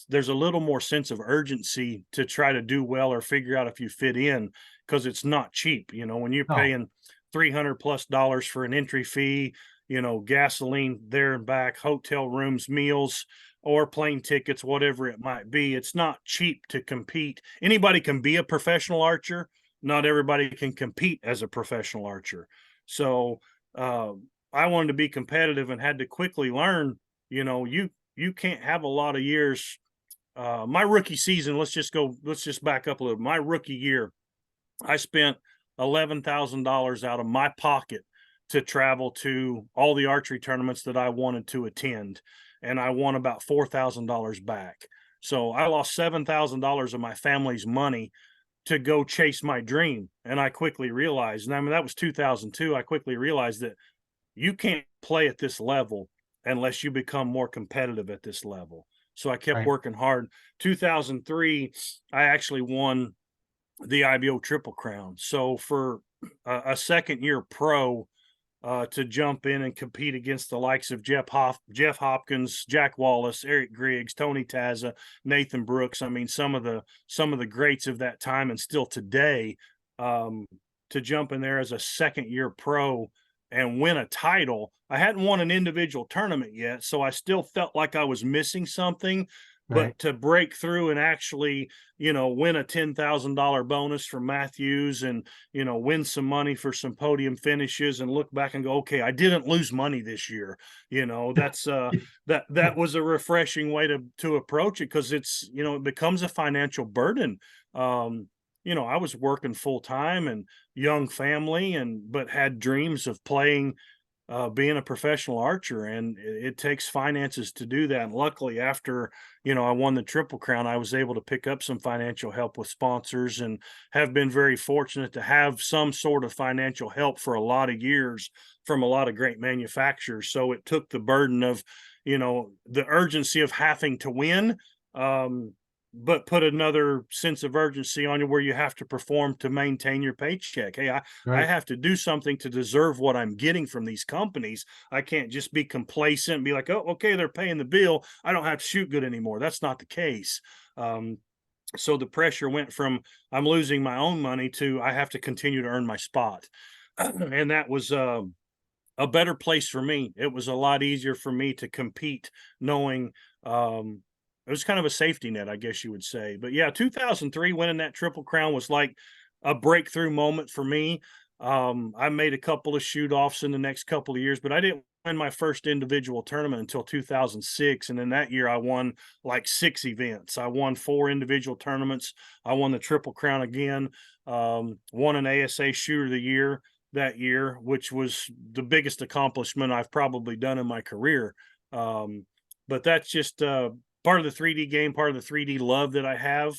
there's a little more sense of urgency to try to do well or figure out if you fit in, because it's not cheap. You know, when you're No, paying $300+ for an entry fee, you know, gasoline there and back, hotel rooms, meals, or plane tickets, whatever it might be, it's not cheap to compete. Anybody can be a professional archer. Not everybody can compete as a professional archer. So uh, I wanted to be competitive and had to quickly learn, you know, you can't have a lot of years. My rookie season, let's just back up a little. My rookie year, I spent $11,000 out of my pocket to travel to all the archery tournaments that I wanted to attend, and I won about $4,000 back. So I lost $7,000 of my family's money to go chase my dream. And I quickly realized, and I mean, that was 2002. I quickly realized that you can't play at this level unless you become more competitive at this level. So I kept right. working hard. 2003, I actually won the IBO Triple Crown. So for a second year pro, to jump in and compete against the likes of Jeff Hopkins, Jack Wallace, Eric Griggs, Tony Taza, Nathan Brooks. I mean, some of the greats of that time and still today, to jump in there as a second year pro and win a title. I hadn't won an individual tournament yet, so I still felt like I was missing something. Right. But to break through and actually, you know, win a $10,000 bonus from Matthews and, you know, win some money for some podium finishes and look back and go, okay, I didn't lose money this year. You know, that's that was a refreshing way to approach it, because it's, you know, it becomes a financial burden. You know, I was working full time and young family, but had dreams of playing, being a professional archer, and it takes finances to do that. And luckily, after, you know, I won the Triple Crown, I was able to pick up some financial help with sponsors, and have been very fortunate to have some sort of financial help for a lot of years from a lot of great manufacturers. So it took the burden of, you know, the urgency of having to win, but put another sense of urgency on you where you have to perform to maintain your paycheck. Hey, I Right. have to do something to deserve what I'm getting from these companies. I can't just be complacent and be like, oh, okay, they're paying the bill, I don't have to shoot good anymore. That's not the case. So the pressure went from I'm losing my own money to I have to continue to earn my spot. And that was a better place for me. It was a lot easier for me to compete, knowing it was kind of a safety net, I guess you would say. But yeah, 2003 winning that Triple Crown was like a breakthrough moment for me. I made a couple of shoot offs in the next couple of years, but I didn't win my first individual tournament until 2006. And in that year, I won like 6 events. I won 4 individual tournaments. I won the Triple Crown again, won an ASA Shooter of the Year that year, which was the biggest accomplishment I've probably done in my career. But that's just part of the 3D game, part of the 3D love that I have.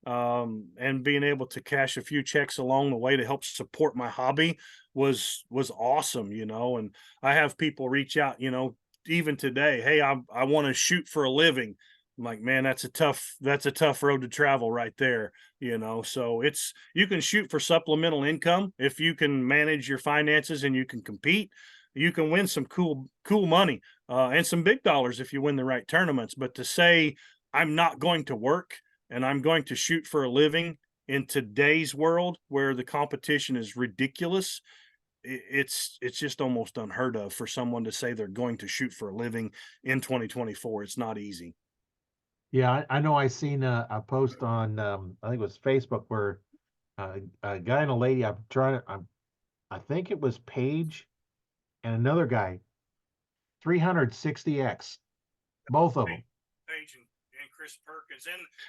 And being able to cash a few checks along the way to help support my hobby was awesome, you know. And I have people reach out, you know, even today, hey, I want to shoot for a living. I'm like, man, that's a tough road to travel right there, you know. So you can shoot for supplemental income if you can manage your finances and you can compete. You can win some cool money and some big dollars if you win the right tournaments. But to say I'm not going to work and I'm going to shoot for a living in today's world where the competition is ridiculous, it's just almost unheard of for someone to say they're going to shoot for a living in 2024. It's not easy. Yeah, I know I seen a post on I think it was Facebook where a guy and a lady, I think it was Paige and another guy, 360X, both of them. Paige and Chris Perkins,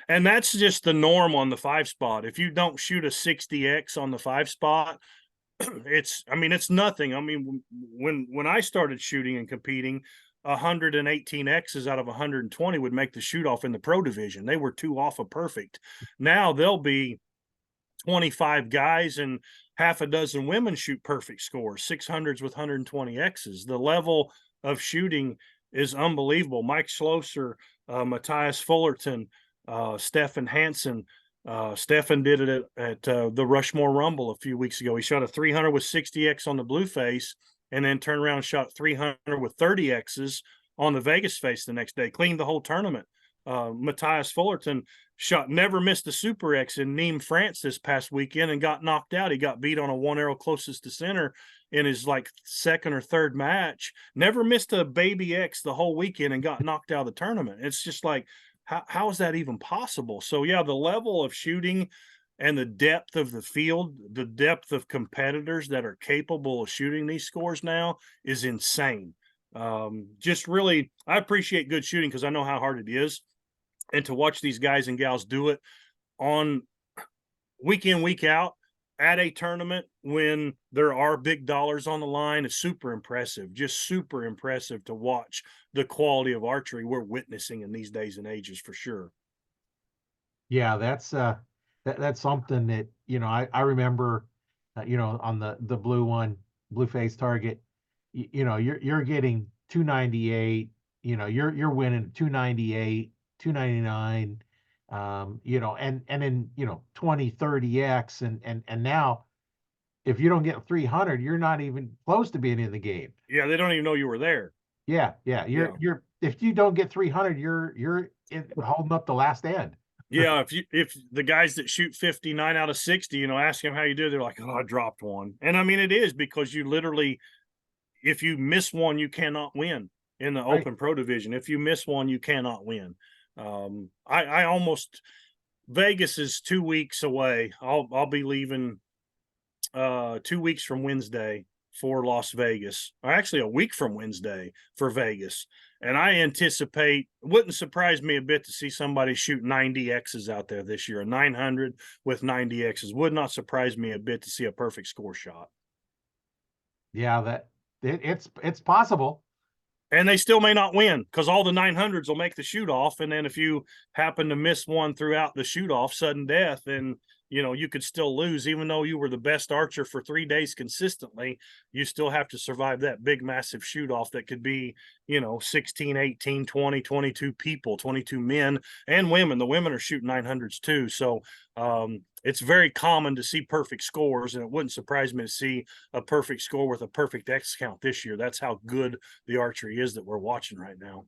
and that's just the norm on the 5 spot. If you don't shoot a 60X on the 5 spot, it's nothing. I mean, when I started shooting and competing, 118 X's out of 120 would make the shoot off in the pro division. They were 2 off of perfect. Now there'll be 25 guys and half a dozen women shoot perfect scores, 600s with 120 X's. The level of shooting is unbelievable. Mike Schlosser, Matthias Fullerton, Stefan Hansen. Stefan did it at the Rushmore Rumble a few weeks ago. He shot a 300 with 60X on the blue face and then turned around and shot 300 with 30X's on the Vegas face the next day, cleaned the whole tournament. Matthias Fullerton never missed a Super X in Nîmes, France this past weekend and got knocked out. He got beat on a 1 arrow closest to center in his like second or third match. Never missed a baby X the whole weekend and got knocked out of the tournament. It's just like, how is that even possible? So yeah, the level of shooting and the depth of the field, the depth of competitors that are capable of shooting these scores now is insane. Just really, I appreciate good shooting because I know how hard it is. And to watch these guys and gals do it on week in, week out at a tournament when there are big dollars on the line is super impressive. Just super impressive to watch the quality of archery we're witnessing in these days and ages for sure. Yeah, that's something that, you know, I remember, you know, on the blue face target, you know, you're getting 298, you know, you're winning 298, 299, you know, and then, you know, 20, 30X and now if you don't get 300, you're not even close to being in the game. Yeah, they don't even know you were there. Yeah, you're if you don't get 300, you're holding up the last end. Yeah, if the guys that shoot 59 out of 60, you know, ask them how you do, they're like, oh, I dropped one. And I mean, it is because you literally, if you miss one, you cannot win in the open pro division. If you miss one, you cannot win. I almost, Vegas is 2 weeks away. I'll be leaving 2 weeks from Wednesday for Las Vegas, or actually a week from Wednesday for Vegas. And I anticipate, wouldn't surprise me a bit to see somebody shoot 90 X's out there this year, a 900 with 90 X's. Would not surprise me a bit to see a perfect score shot. Yeah, it's possible. And they still may not win because all the 900s will make the shoot off. And then if you happen to miss one throughout the shoot off, sudden death, then, you know, you could still lose. Even though you were the best archer for 3 days consistently, you still have to survive that big, massive shoot off that could be, you know, 16, 18, 20, 22 people, 22 men and women. The women are shooting 900s too. So it's very common to see perfect scores, and it wouldn't surprise me to see a perfect score with a perfect X count this year. That's how good the archery is that we're watching right now.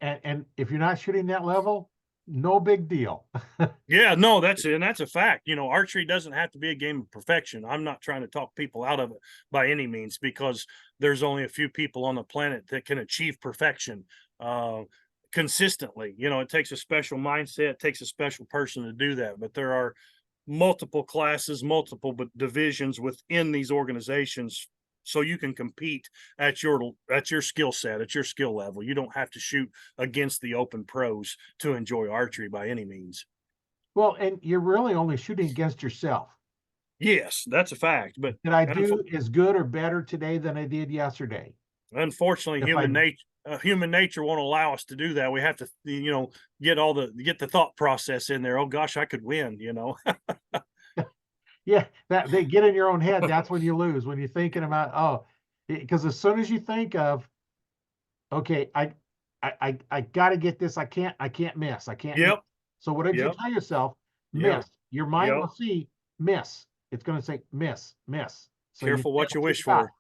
And if you're not shooting that level, no big deal. Yeah, no, that's a fact. You know, archery doesn't have to be a game of perfection. I'm not trying to talk people out of it by any means, because there's only a few people on the planet that can achieve perfection consistently. You know, it takes a special mindset, it takes a special person to do that. But there are multiple classes, multiple divisions within these organizations, so you can compete at your skill set, at your skill level. You don't have to shoot against the open pros to enjoy archery by any means. Well, and you're really only shooting against yourself. Yes, that's a fact. But Did I do as good or better today than I did yesterday? unfortunately, If human nature won't allow us to do that. We have to, get the thought process in there. Oh gosh, I could win. Yeah, that they get in your own head. That's when you lose. When you're thinking about, because as soon as you think of, okay, I got to get this. I can't miss. I can't miss. Yep. So what did you Yep. tell yourself? Yep. Miss. Your mind Yep. will see miss. It's going to say miss, miss. So Careful what you wish shot. for.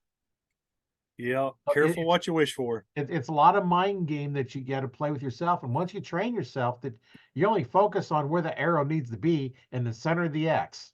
Yeah. So Careful what you wish for. It's a lot of mind game that you got to play with yourself. And once you train yourself, that you only focus on where the arrow needs to be in the center of the X.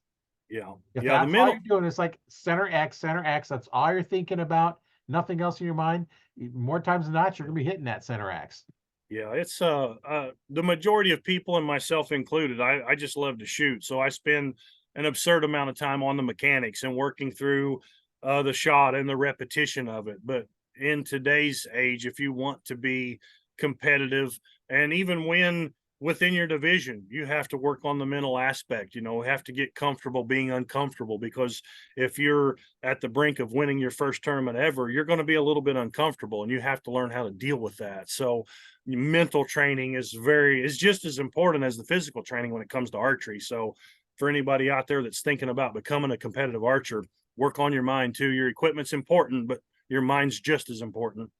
Yeah. If Yeah. that's all you're doing, it's like center X, center X. That's all you're thinking about. Nothing else in your mind. More times than not, you're gonna be hitting that center X. Yeah, it's the majority of people, and myself included, I just love to shoot. So I spend an absurd amount of time on the mechanics and working through the shot and the repetition of it. But in today's age, if you want to be competitive and even win within your division, you have to work on the mental aspect. Have to get comfortable being uncomfortable, because if you're at the brink of winning your first tournament ever, you're going to be a little bit uncomfortable, and you have to learn how to deal with that. So mental training is just as important as the physical training when it comes to archery. So for anybody out there that's thinking about becoming a competitive archer, work on your mind too. Your equipment's important, but your mind's just as important.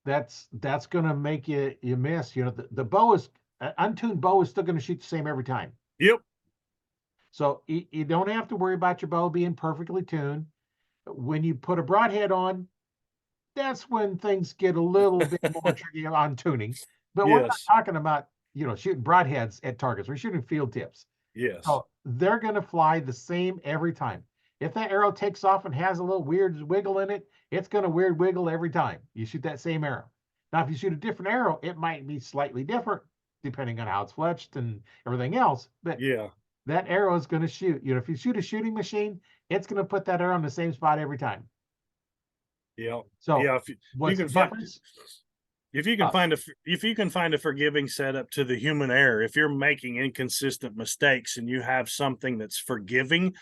That's gonna make you miss. The bow is untuned bow is still gonna shoot the same every time. Yep. So you don't have to worry about your bow being perfectly tuned. When you put a broadhead on, that's when things get a little bit more tricky on tuning. But we're not Yes. talking about, shooting broadheads at targets. We're shooting field tips. Yes. So they're going to fly the same every time. If that arrow takes off and has a little weird wiggle in it, it's going to weird wiggle every time you shoot that same arrow. Now, if you shoot a different arrow, it might be slightly different depending on how it's fletched and everything else. But Yeah. that arrow is going to shoot. If you shoot a shooting machine, it's going to put that arrow in the same spot every time. Yeah. So yeah. what's the difference? If you can find a forgiving setup to the human error, if you're making inconsistent mistakes and you have something that's forgiving,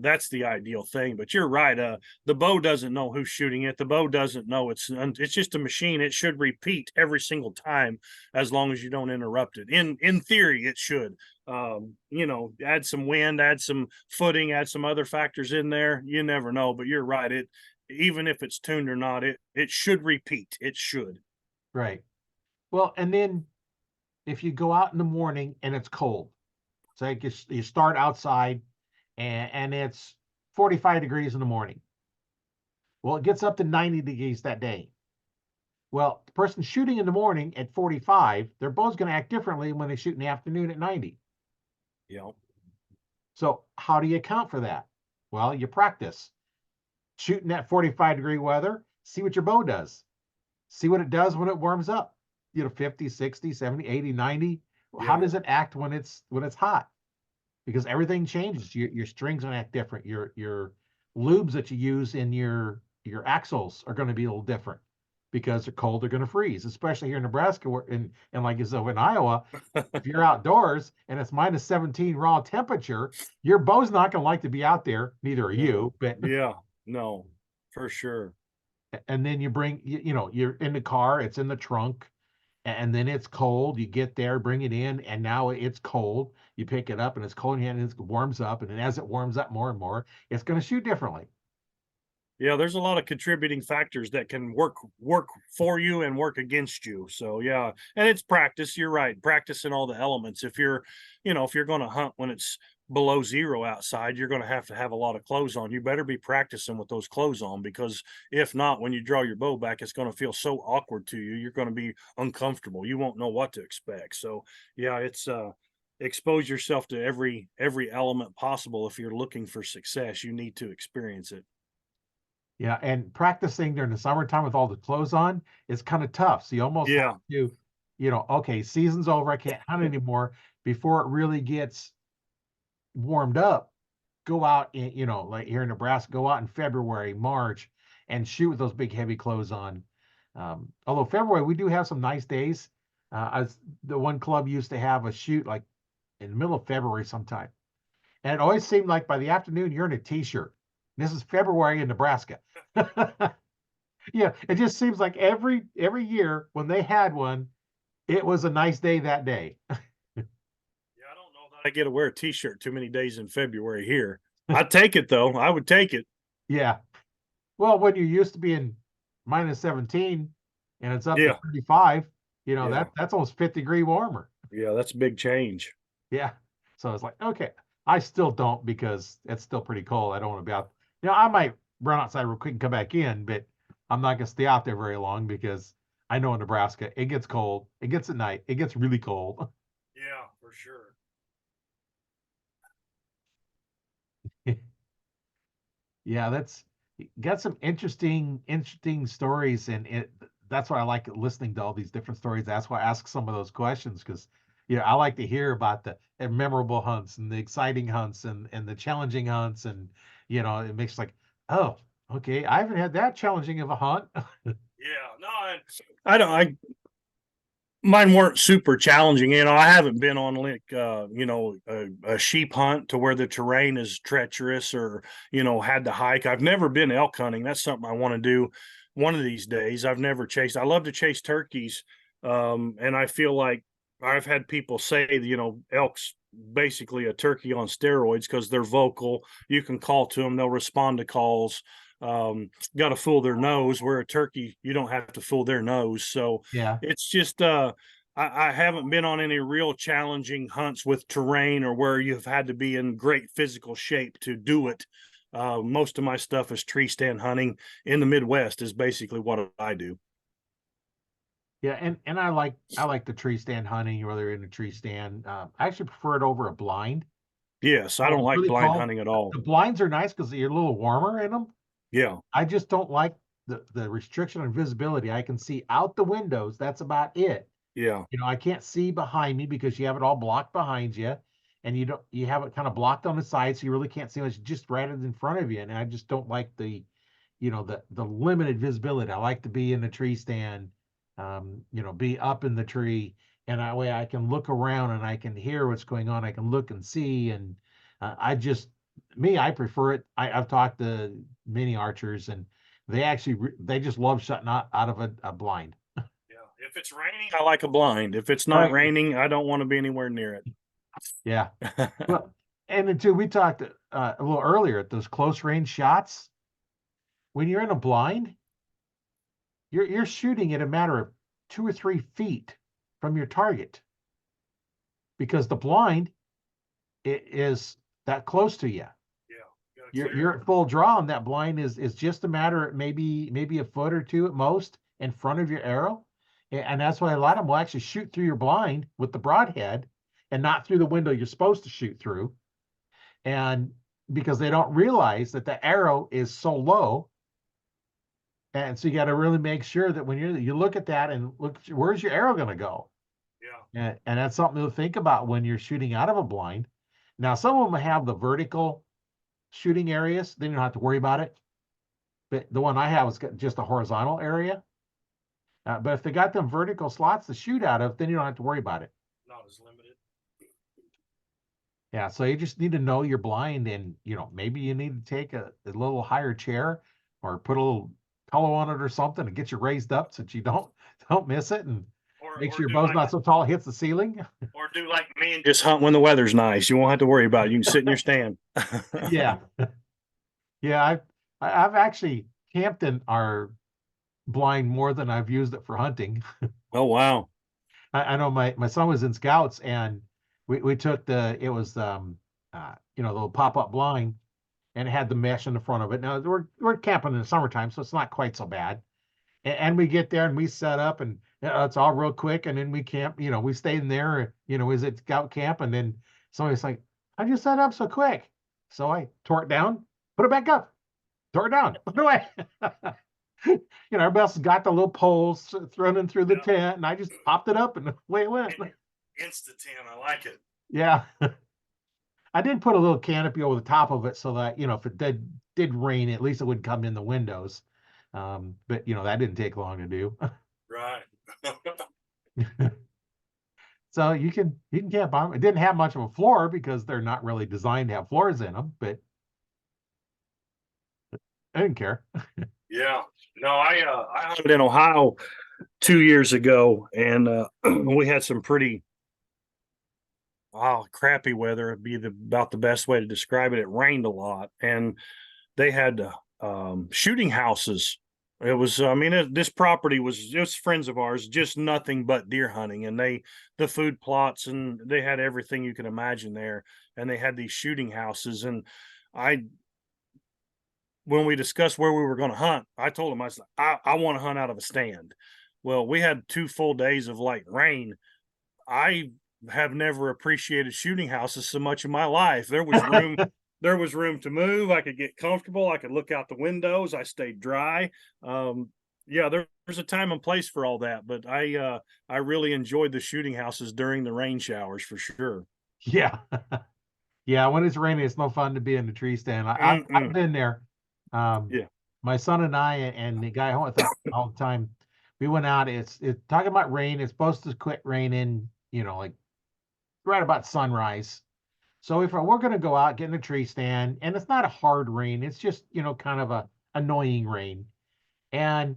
that's the ideal thing. But you're right. The bow doesn't know who's shooting it. The bow doesn't know it's just a machine. It should repeat every single time as long as you don't interrupt it. In theory, it should. Add some wind, add some footing, add some other factors in there. You never know. But you're right. Even if it's tuned or not, it should repeat. It should. Right. Well, and then if you go out in the morning and it's cold, say you start outside and it's 45 degrees in the morning. Well, it gets up to 90 degrees that day. Well, the person shooting in the morning at 45, they're both going to act differently when they shoot in the afternoon at 90. Yeah. So how do you account for that? Well, you practice. Shooting at 45-degree weather, see what your bow does. See what it does when it warms up. 50, 60, 70, 80, 90. Yeah. How does it act when it's hot? Because everything changes. Your strings gonna act different. Your lubes that you use in your axles are going to be a little different because they're cold. They're going to freeze, especially here in Nebraska, and like you said in Iowa. If you're outdoors and it's minus 17 raw temperature, your bow's not going to like to be out there. Neither are you. But yeah, no, for sure. And then you bring, you're in the car. It's in the trunk. And then it's cold. You get there, bring it in, and now it's cold. You pick it up, and it's cold, and it warms up. And then as it warms up more and more, it's going to shoot differently. Yeah, there's a lot of contributing factors that can work for you and work against you. So yeah, and it's practice. You're right, practice in all the elements. If you're going to hunt when it's below zero outside, you're going to have a lot of clothes on. You better be practicing with those clothes on, because if not, when you draw your bow back, it's going to feel so awkward to you. You're going to be uncomfortable. You won't know what to expect. So yeah, it's expose yourself to every element possible. If you're looking for success, you need to experience it. Yeah, and practicing during the summertime with all the clothes on is kind of tough. So you almost have to, okay, season's over. I can't hunt anymore before it really gets warmed up, go out in, you know, like here in Nebraska, go out in February, March, and shoot with those big heavy clothes on. Although February we do have some nice days. As the one club used to have a shoot like in the middle of February sometime, and it always seemed like by the afternoon you're in a t-shirt. This is February in Nebraska. Yeah, it just seems like every year when they had one, it was a nice day that day. Yeah, I don't know that I get to wear a t-shirt too many days in February here. I'd take it though. I would take it. Yeah. Well, when you're used to being minus 17 and it's up to Yeah. 35, you know, Yeah. that's almost 50-degree warmer. Yeah, that's a big change. Yeah. So it's like, okay, I still don't because it's still pretty cold. I don't want to be out. You know, I might run outside real quick and come back in, but I'm not going to stay out there very long because I know in Nebraska, it gets cold. It gets at night. It gets really cold. Yeah, for sure. Yeah, that's got some interesting stories, and that's why I like listening to all these different stories. That's why I ask some of those questions because I like to hear about the memorable hunts and the exciting hunts and the challenging hunts, and it makes like, oh, okay, I haven't had that challenging of a hunt. Yeah, no, I don't. Mine weren't super challenging. I haven't been on like a sheep hunt to where the terrain is treacherous or had to hike. I've never been elk hunting. That's something I want to do one of these days. I've never chased. I love to chase turkeys, and I feel like I've had people say elk's basically a turkey on steroids because they're vocal. You can call to them; they'll respond to calls. Got to fool their nose, where a turkey you don't have to fool their nose. So Yeah. it's just I haven't been on any real challenging hunts with terrain or where you've had to be in great physical shape to do it. Most of my stuff is tree stand hunting in the Midwest is basically what I do. Yeah, and I like the tree stand hunting, whether in a tree stand. I actually prefer it over a blind. Yes, I Oh, don't it's like really blind cold. hunting at all. The blinds are nice because you're a little warmer in them. Yeah, I just don't like the restriction on visibility. I can see out the windows. That's about it. yeah, I can't see behind me because you have it all blocked behind you, and you have it kind of blocked on the side, so you really can't see much just right in front of you. And I just don't like the limited visibility. I like to be in the tree stand, be up in the tree, and that way I can look around and I can hear what's going on. I can look and see, and I prefer it. I've talked to many archers, and they just love shutting out of a blind. yeah. If it's raining, I like a blind. If it's not Right. raining, I don't want to be anywhere near Yeah. it. Well, and then too, we talked a little earlier at those close range shots. When you're in a blind, you're shooting at a matter of 2 or 3 feet from your target because the blind is that close to you. Yeah, You're at full draw, and that blind is just a matter of maybe a foot or two at most in front of your arrow, and that's why a lot of them will actually shoot through your blind with the broadhead and not through the window you're supposed to shoot through, and because they don't realize that the arrow is so low. And so you got to really make sure that when you look at that and look, where's your arrow going to go? yeah, And that's something to think about when you're shooting out of a blind. Now, some of them have the vertical shooting areas. Then you don't have to worry about it. But the one I have is just a horizontal area. But if they got them vertical slots to shoot out of, then you don't have to worry about it. not as limited. Yeah, so you just need to know you're blind, and maybe you need to take a little higher chair or put a little pillow on it or something and get you raised up so that you don't miss it, and make Or sure your do bow's like not so tall it hits the ceiling. or do like me and just hunt when the weather's nice. You won't have to worry about it. You can sit in your stand. Yeah, yeah. I've actually camped in our blind more than I've used it for hunting. Oh wow. I know my son was in scouts, and we took it was the little pop-up blind, and it had the mesh in the front of it. Now we're camping in the summertime, so it's not quite so bad. And we get there and we set up, and it's all real quick, and then we camp. We stayed in there. Was at scout camp, and then somebody's like, "How'd you set up so quick?" So I tore it down, put it back up, tore it down, put it away. Everybody else has got the little poles running through the tent, and I just popped it up, and away it went. Insta 10, I like it. Yeah. I did put a little canopy over the top of it so that, if it did rain, at least it would come in the windows. But that didn't take long to do. Right. So you can camp on 'em. It didn't have much of a floor because they're not really designed to have floors in them, but I didn't care. Yeah. No, I hunted in Ohio 2 years ago, and we had some pretty crappy weather. It'd be about the best way to describe it. It rained a lot, and they had shooting houses. It was, I mean, this property was just friends of ours, just nothing but deer hunting, and the food plots, and they had everything you can imagine there, and they had these shooting houses, and I. When we discussed where we were going to hunt, I told him, I said, I want to hunt out of a stand. Well, we had 2 full days of light rain. I have never appreciated shooting houses so much in my life. There was room, there was room to move. I could get comfortable. I could look out the windows. I stayed dry. Yeah, there's a time and place for all that, but I really enjoyed the shooting houses during the rain showers for sure. Yeah. Yeah, when it's raining, it's no fun to be in the tree stand. I've been there. Yeah. My son and I and the guy I hunt with all the time, we went out. It's talking about rain. It's supposed to quit raining, like right about sunrise. So if we're going to go out, get in a tree stand, and it's not a hard rain, it's just kind of a annoying rain, and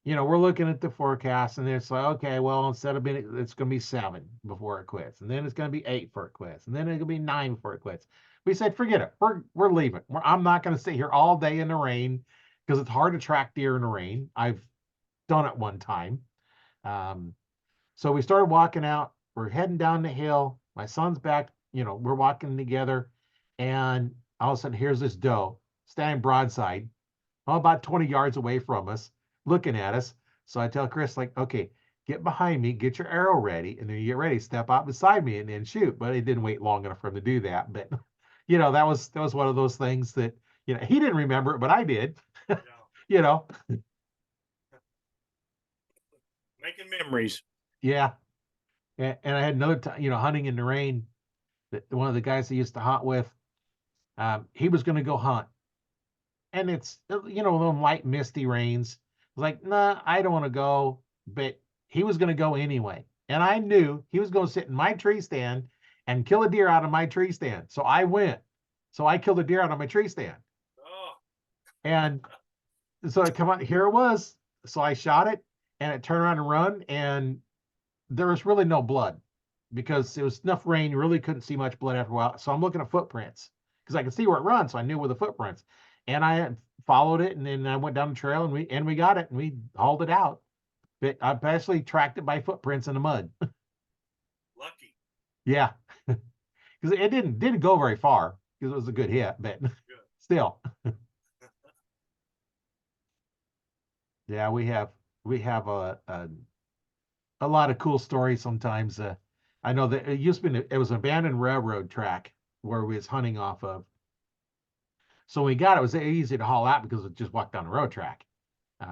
we're looking at the forecast, and it's like, okay, well, instead of being, it's going to be 7 before it quits, and then it's going to be 8 before it quits, and then it's going to be 9 before it quits. We said, forget it. We're leaving. I'm not going to sit here all day in the rain because it's hard to track deer in the rain. I've done it one time. So we started walking out. We're heading down the hill. My son's back. We're walking together, and all of a sudden, here's this doe standing broadside, about 20 yards away from us, looking at us. So I tell Chris, like, okay, get behind me, get your arrow ready, and then you get ready, step out beside me and then shoot. But it didn't wait long enough for him to do that. But that was one of those things that, he didn't remember it, but I did. Yeah. you know. Making memories. Yeah. And I had another time, hunting in the rain, that one of the guys I used to hunt with, he was going to go hunt. And it's, little light misty rains. I was like, nah, I don't want to go. But he was going to go anyway. And I knew he was going to sit in my tree stand and kill a deer out of my tree stand. So I went. So I killed a deer out of my tree stand. Oh. And so I come out, here it was. So I shot it, and it turned around and run. And there was really no blood because it was enough rain. You really couldn't see much blood after a while. So I'm looking at footprints because I could see where it runs. So I knew where the footprints. And I followed it, and then I went down the trail, and we got it, and we hauled it out. But I basically tracked it by footprints in the mud. Lucky. Yeah, because it didn't go very far because it was a good hit, but good. Still. Yeah, we have a lot of cool stories sometimes. I know that it was an abandoned railroad track where we was hunting off of. So when we got it, was easy to haul out because it just walked down the road track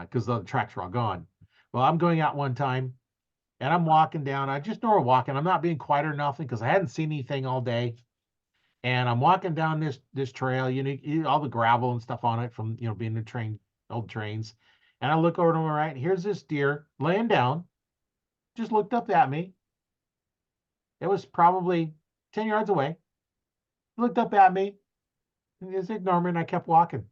because the tracks were all gone. Well, I'm going out one time, and I'm walking down. I just know we're walking. I'm not being quiet or nothing because I hadn't seen anything all day. And I'm walking down this trail, all the gravel and stuff on it from being the old trains. And I look over to my right, and here's this deer laying down, just looked up at me. It was probably 10 yards away. Looked up at me, and just ignored me, and I kept walking.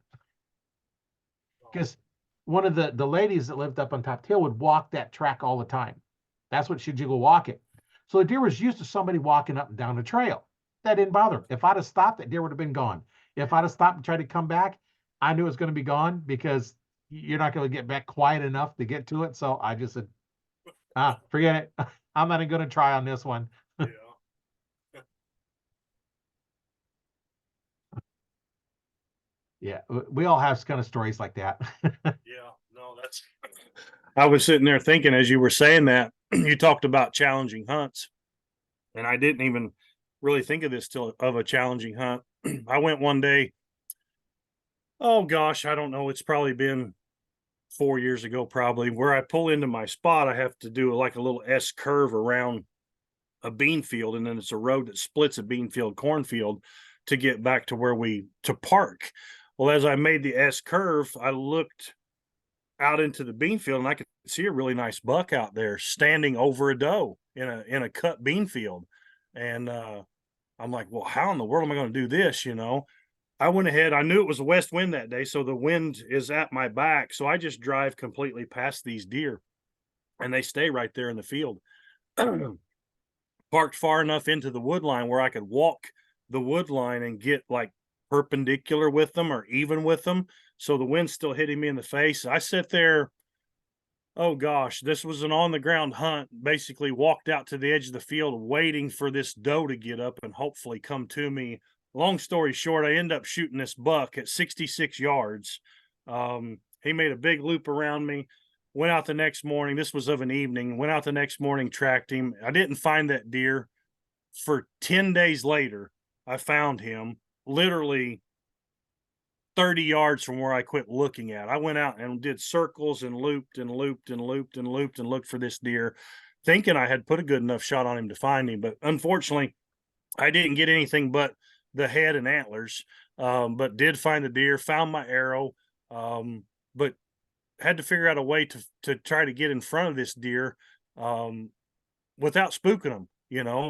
Because one of the ladies that lived up on top of the hill would walk that track all the time. That's what she'd go walk it. So the deer was used to somebody walking up and down the trail. That didn't bother him. If I'd have stopped, that deer would have been gone. If I'd have stopped and tried to come back, I knew it was going to be gone because you're not going to get back quiet enough to get to it. So I just said, forget it. I'm not even going to try on this one. Yeah. Yeah, we all have kind of stories like that. Yeah, no, that's. I was sitting there thinking as you were saying that, you talked about challenging hunts, and I didn't even really think of this till of a challenging hunt. I went one day. Oh gosh, I don't know. It's probably been 4 years ago, probably, where I pull into my spot. I have to do like a little S curve around a bean field, and then it's a road that splits a bean field cornfield. to get back to to park. Well, as I made the S curve, I looked out into the bean field and I could see a really nice buck out there standing over a doe in a cut bean field. And I'm like, well, how in the world am I going to do this? I went ahead. I knew it was a west wind that day, so the wind is at my back. So I just drive completely past these deer and they stay right there in the field. Parked far enough into the wood line where I could walk the wood line and get like perpendicular with them or even with them. So the wind's still hitting me in the face. I sit there. Oh gosh, this was an on the ground hunt. Basically, walked out to the edge of the field waiting for this doe to get up and hopefully come to me. Long story short, I end up shooting this buck at 66 yards. He made a big loop around me. Went out the next morning. This was of an evening. Went out the next morning, tracked him. I didn't find that deer for 10 days later. I found him literally 30 yards from where I quit looking at. I went out and did circles and looped and looped and looped and looped and looked for this deer, thinking I had put a good enough shot on him to find him. But unfortunately, I didn't get anything but the head and antlers, but did find the deer, found my arrow, but had to figure out a way to try to get in front of this deer without spooking him,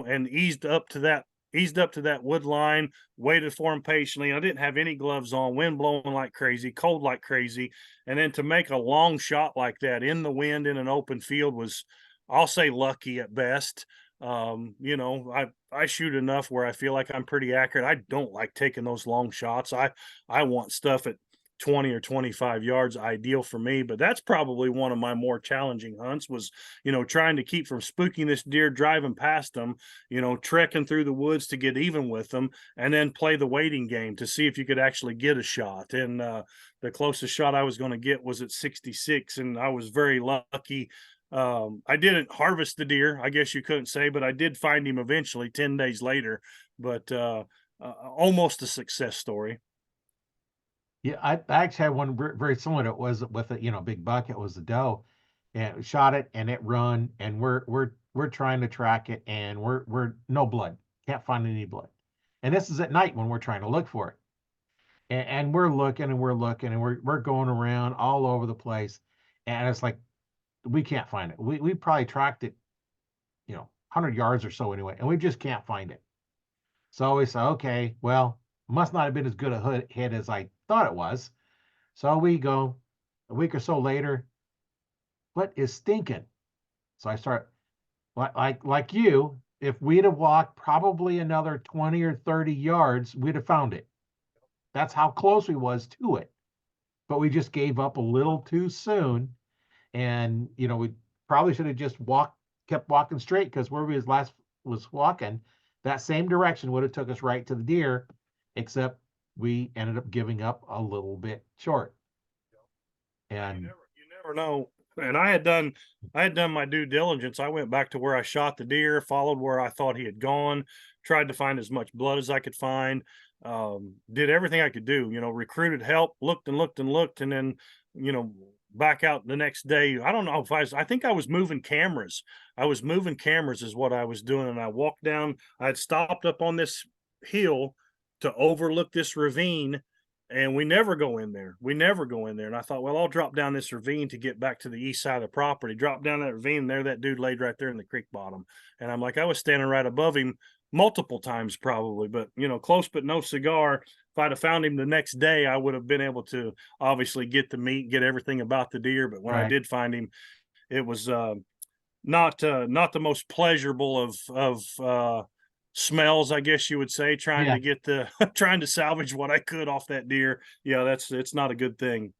and eased up to that wood line, waited for him patiently. I didn't have any gloves on, wind blowing like crazy, cold like crazy. And then to make a long shot like that in the wind in an open field was, I'll say, lucky at best. I shoot enough where I feel like I'm pretty accurate. I don't like taking those long shots. I want stuff at 20 or 25 yards, ideal for me. But that's probably one of my more challenging hunts was, trying to keep from spooking this deer, driving past them, trekking through the woods to get even with them, and then play the waiting game to see if you could actually get a shot. And the closest shot I was going to get was at 66, and I was very lucky. I didn't harvest the deer, I guess you couldn't say, but I did find him eventually 10 days later. But almost a success story. Yeah, I actually had one very similar to it. Was with a big buck. It was a doe, and shot it and it run, and we're trying to track it, and we're no blood, can't find any blood, and this is at night when we're trying to look for it, and we're looking and we're looking and we're going around all over the place, and it's like we can't find it. We probably tracked it, 100 yards or so anyway, and we just can't find it. So we said, okay, well, must not have been as good a hit as I thought it was. So we go a week or so later, what is stinking? So I start like you, if we'd have walked probably another 20 or 30 yards, we'd have found it. That's how close we was to it. But we just gave up a little too soon. And we probably should have just kept walking straight, because where we was walking, that same direction would have took us right to the deer, except we ended up giving up a little bit short. And you never know. And I had done my due diligence. I went back to where I shot the deer, followed where I thought he had gone, tried to find as much blood as I could find, did everything I could do, recruited help, looked and looked and looked, and then, back out the next day. I don't know if I think I was moving cameras. I was moving cameras is what I was doing. And I walked down, I had stopped up on this hill to overlook this ravine, and we never go in there. And I thought, well, I'll drop down this ravine to get back to the east side of the property. Drop down that ravine, and there that dude laid right there in the creek bottom. And I'm like, I was standing right above him multiple times probably, but close but no cigar. If I'd have found him the next day, I would have been able to obviously get the meat, get everything about the deer. But when I did find him, it was not the most pleasurable of smells, I guess you would say, trying to get trying to salvage what I could off that deer. Yeah, it's not a good thing.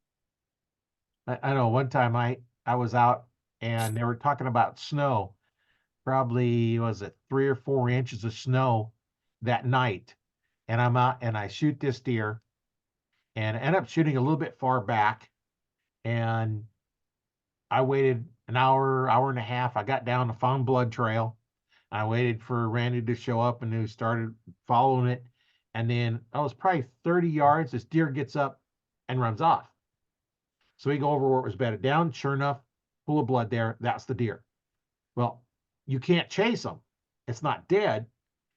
I know one time I was out and they were talking about snow. Probably was it 3 or 4 inches of snow that night, and I'm out and I shoot this deer, and I end up shooting a little bit far back, and I waited an hour and a half. I got down the found blood trail. I waited for Randy to show up, and he started following it. And then I was probably 30 yards. This deer gets up and runs off. So we go over where it was bedded down. Sure enough, pool of blood there. That's the deer. Well, you can't chase them. It's not dead.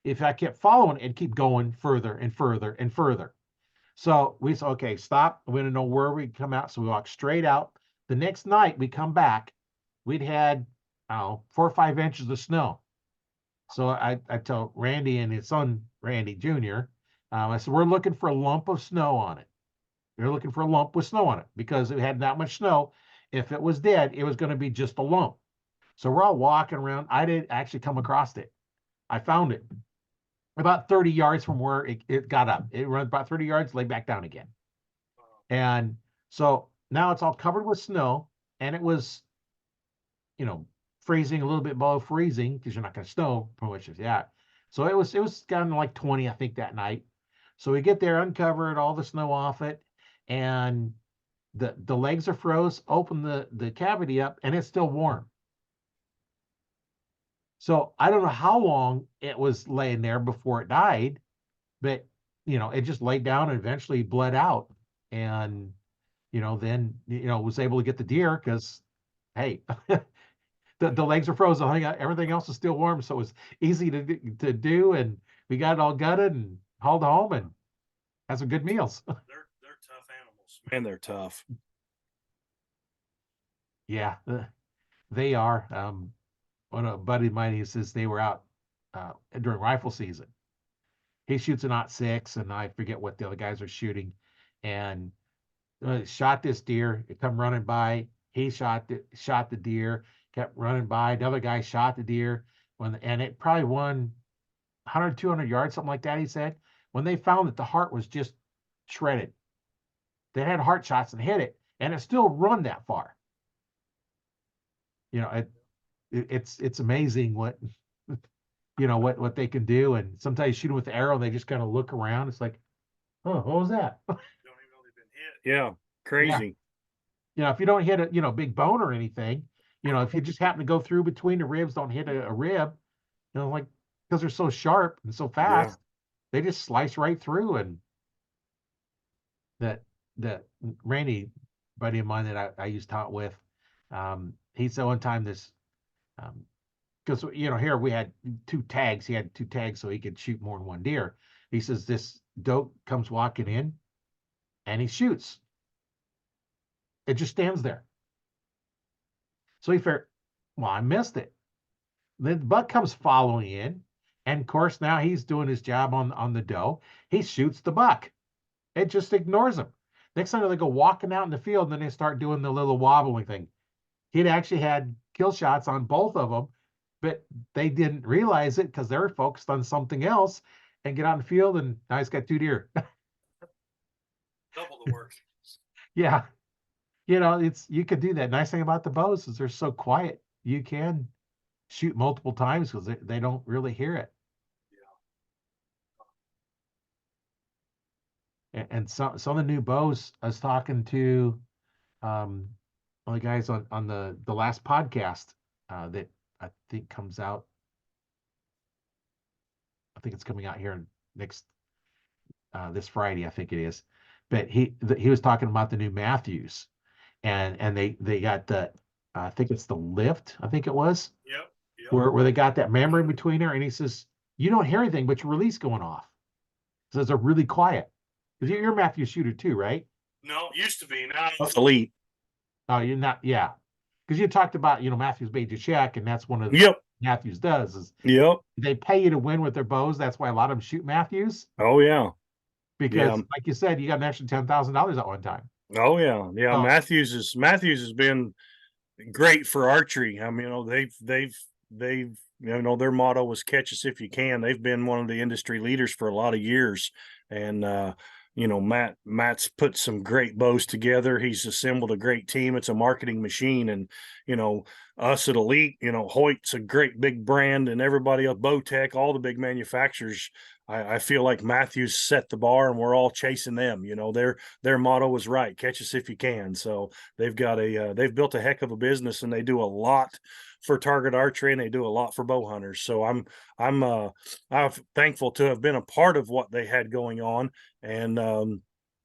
if I kept following, it'd keep going further and further and further. So we said, okay, stop. We didn't know where we'd come out. So we walked straight out. The next night we come back, we'd had, I don't know, 4 or 5 inches of snow. So I tell Randy and his son, Randy Jr., I said, we're looking for a lump of snow on it. We're looking for a lump with snow on it because it had that much snow. If it was dead, it was going to be just a lump. So we're all walking around. I didn't actually come across it. I found it about 30 yards from where it got up. It runs about 30 yards, lay back down again. And so now it's all covered with snow, and it was, freezing, a little bit below freezing because you're not going to snow from which is yeah. So it was kind of like 20, I think, that night. So we get there, uncover it, all the snow off it, and the legs are froze, open the cavity up, and it's still warm. So I don't know how long it was laying there before it died, but it just laid down and eventually bled out. And then was able to get the deer because, hey, the legs are frozen. Everything else is still warm, so it was easy to do. And we got it all gutted and hauled home and had some good meals. They're tough animals, man. They're tough. Yeah, they are. One of a buddy of mine, he says they were out during rifle season. He shoots an .6, and I forget what the other guys are shooting, and shot this deer. It come running by. He shot the deer. Kept running by. Another guy shot the deer and it probably won 100, 200 yards, something like that. He said when they found that the heart was just shredded, they had heart shots and hit it, and it still run that far. It's amazing what what they can do. And sometimes you shoot them with the arrow, and they just kind of look around. It's like, oh, what was that? Don't even know they've been hit. Yeah, crazy. Yeah. If you don't hit a big bone or anything, if you just happen to go through between the ribs, don't hit a rib, like, because they're so sharp and so fast, they just slice right through. And that Randy, buddy of mine that I used to hunt with, he said one time this, because here we had 2 tags. He had 2 tags so he could shoot more than one deer. He says this doe comes walking in, and he shoots. It just stands there. So he figured, well, I missed it. Then the buck comes following in, and of course now he's doing his job on the doe. He shoots the buck. It just ignores him. Next time they go walking out in the field, and then they start doing the little wobbling thing. He'd actually had kill shots on both of them, but they didn't realize it because they were focused on something else, and get out in the field, and now he's got 2 deer. Double the work. Yeah. You could do that. Nice thing about the bows is they're so quiet. You can shoot multiple times because they don't really hear it. Yeah. And some of the new bows, I was talking to one of the guys on the last podcast that I think comes out. I think it's coming out here next this Friday, I think it is. But he was talking about the new Matthews. And they got the, I think it's the lift, I think it was. Yep. Where they got that membrane between there, and he says, you don't hear anything but your release going off. So they're really quiet. Because you're a Matthews shooter too, right? No, it used to be. Now it's Elite. Oh, you're not, yeah. Because you talked about, Matthews made you check, and that's one of the Matthews does is they pay you to win with their bows. That's why a lot of them shoot Matthews. Oh, yeah. Because like you said, you got an extra $10,000 at one time. Oh yeah. Matthews has been great for archery. I mean, they've their motto was catch us if you can. They've been one of the industry leaders for a lot of years. And Matt's put some great bows together. He's assembled a great team. It's a marketing machine. And us at Elite, Hoyt's a great big brand, and everybody else, Bowtech, all the big manufacturers. I feel like Matthews set the bar, and we're all chasing them. Their motto was right: catch us if you can. So they've built a heck of a business, and they do a lot for target archery, and they do a lot for bow hunters. So I'm thankful to have been a part of what they had going on, and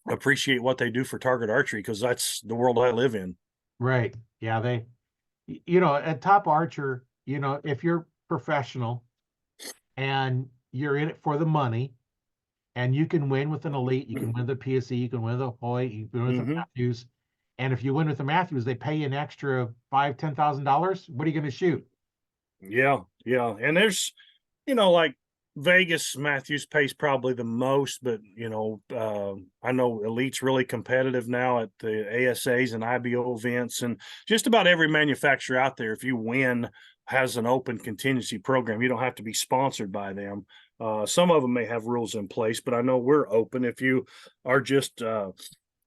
appreciate what they do for target archery, because that's the world I live in. Right. Yeah. At Top Archer, if you're professional and you're in it for the money, and you can win with an Elite, you can win the PSE, you can win the Hoyt, you can win with the Matthews. And if you win with the Matthews, they pay you an extra $5,000-$10,000. What are you going to shoot? Yeah, yeah. And there's, like Vegas, Matthews pays probably the most, but I know Elite's really competitive now at the ASAs and IBO events, and just about every manufacturer out there, if you win, has an open contingency program. You don't have to be sponsored by them. Some of them may have rules in place, but I know we're open. If you are just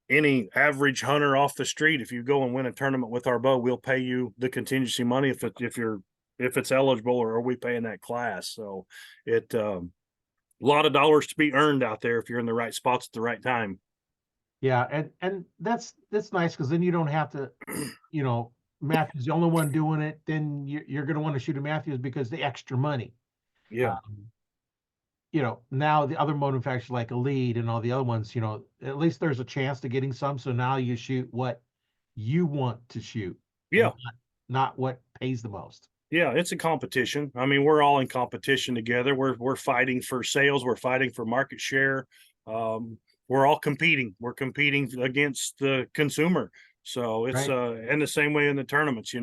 any average hunter off the street, if you go and win a tournament with our bow, we'll pay you the contingency money if it's eligible, or are we paying that class? So it a lot of dollars to be earned out there if you're in the right spots at the right time. Yeah, and that's nice, because then you don't have to, Matthews the only one doing it. Then you're going to want to shoot a Matthews because the extra money. Yeah. Now the other manufacturers like Elite and all the other ones, at least there's a chance to getting some. So now you shoot what you want to shoot. Yeah. Not what pays the most. Yeah, it's a competition. I mean, we're all in competition together. We're fighting for sales. We're fighting for market share. We're all competing. We're competing against the consumer. So it's Right. and the same way in the tournaments.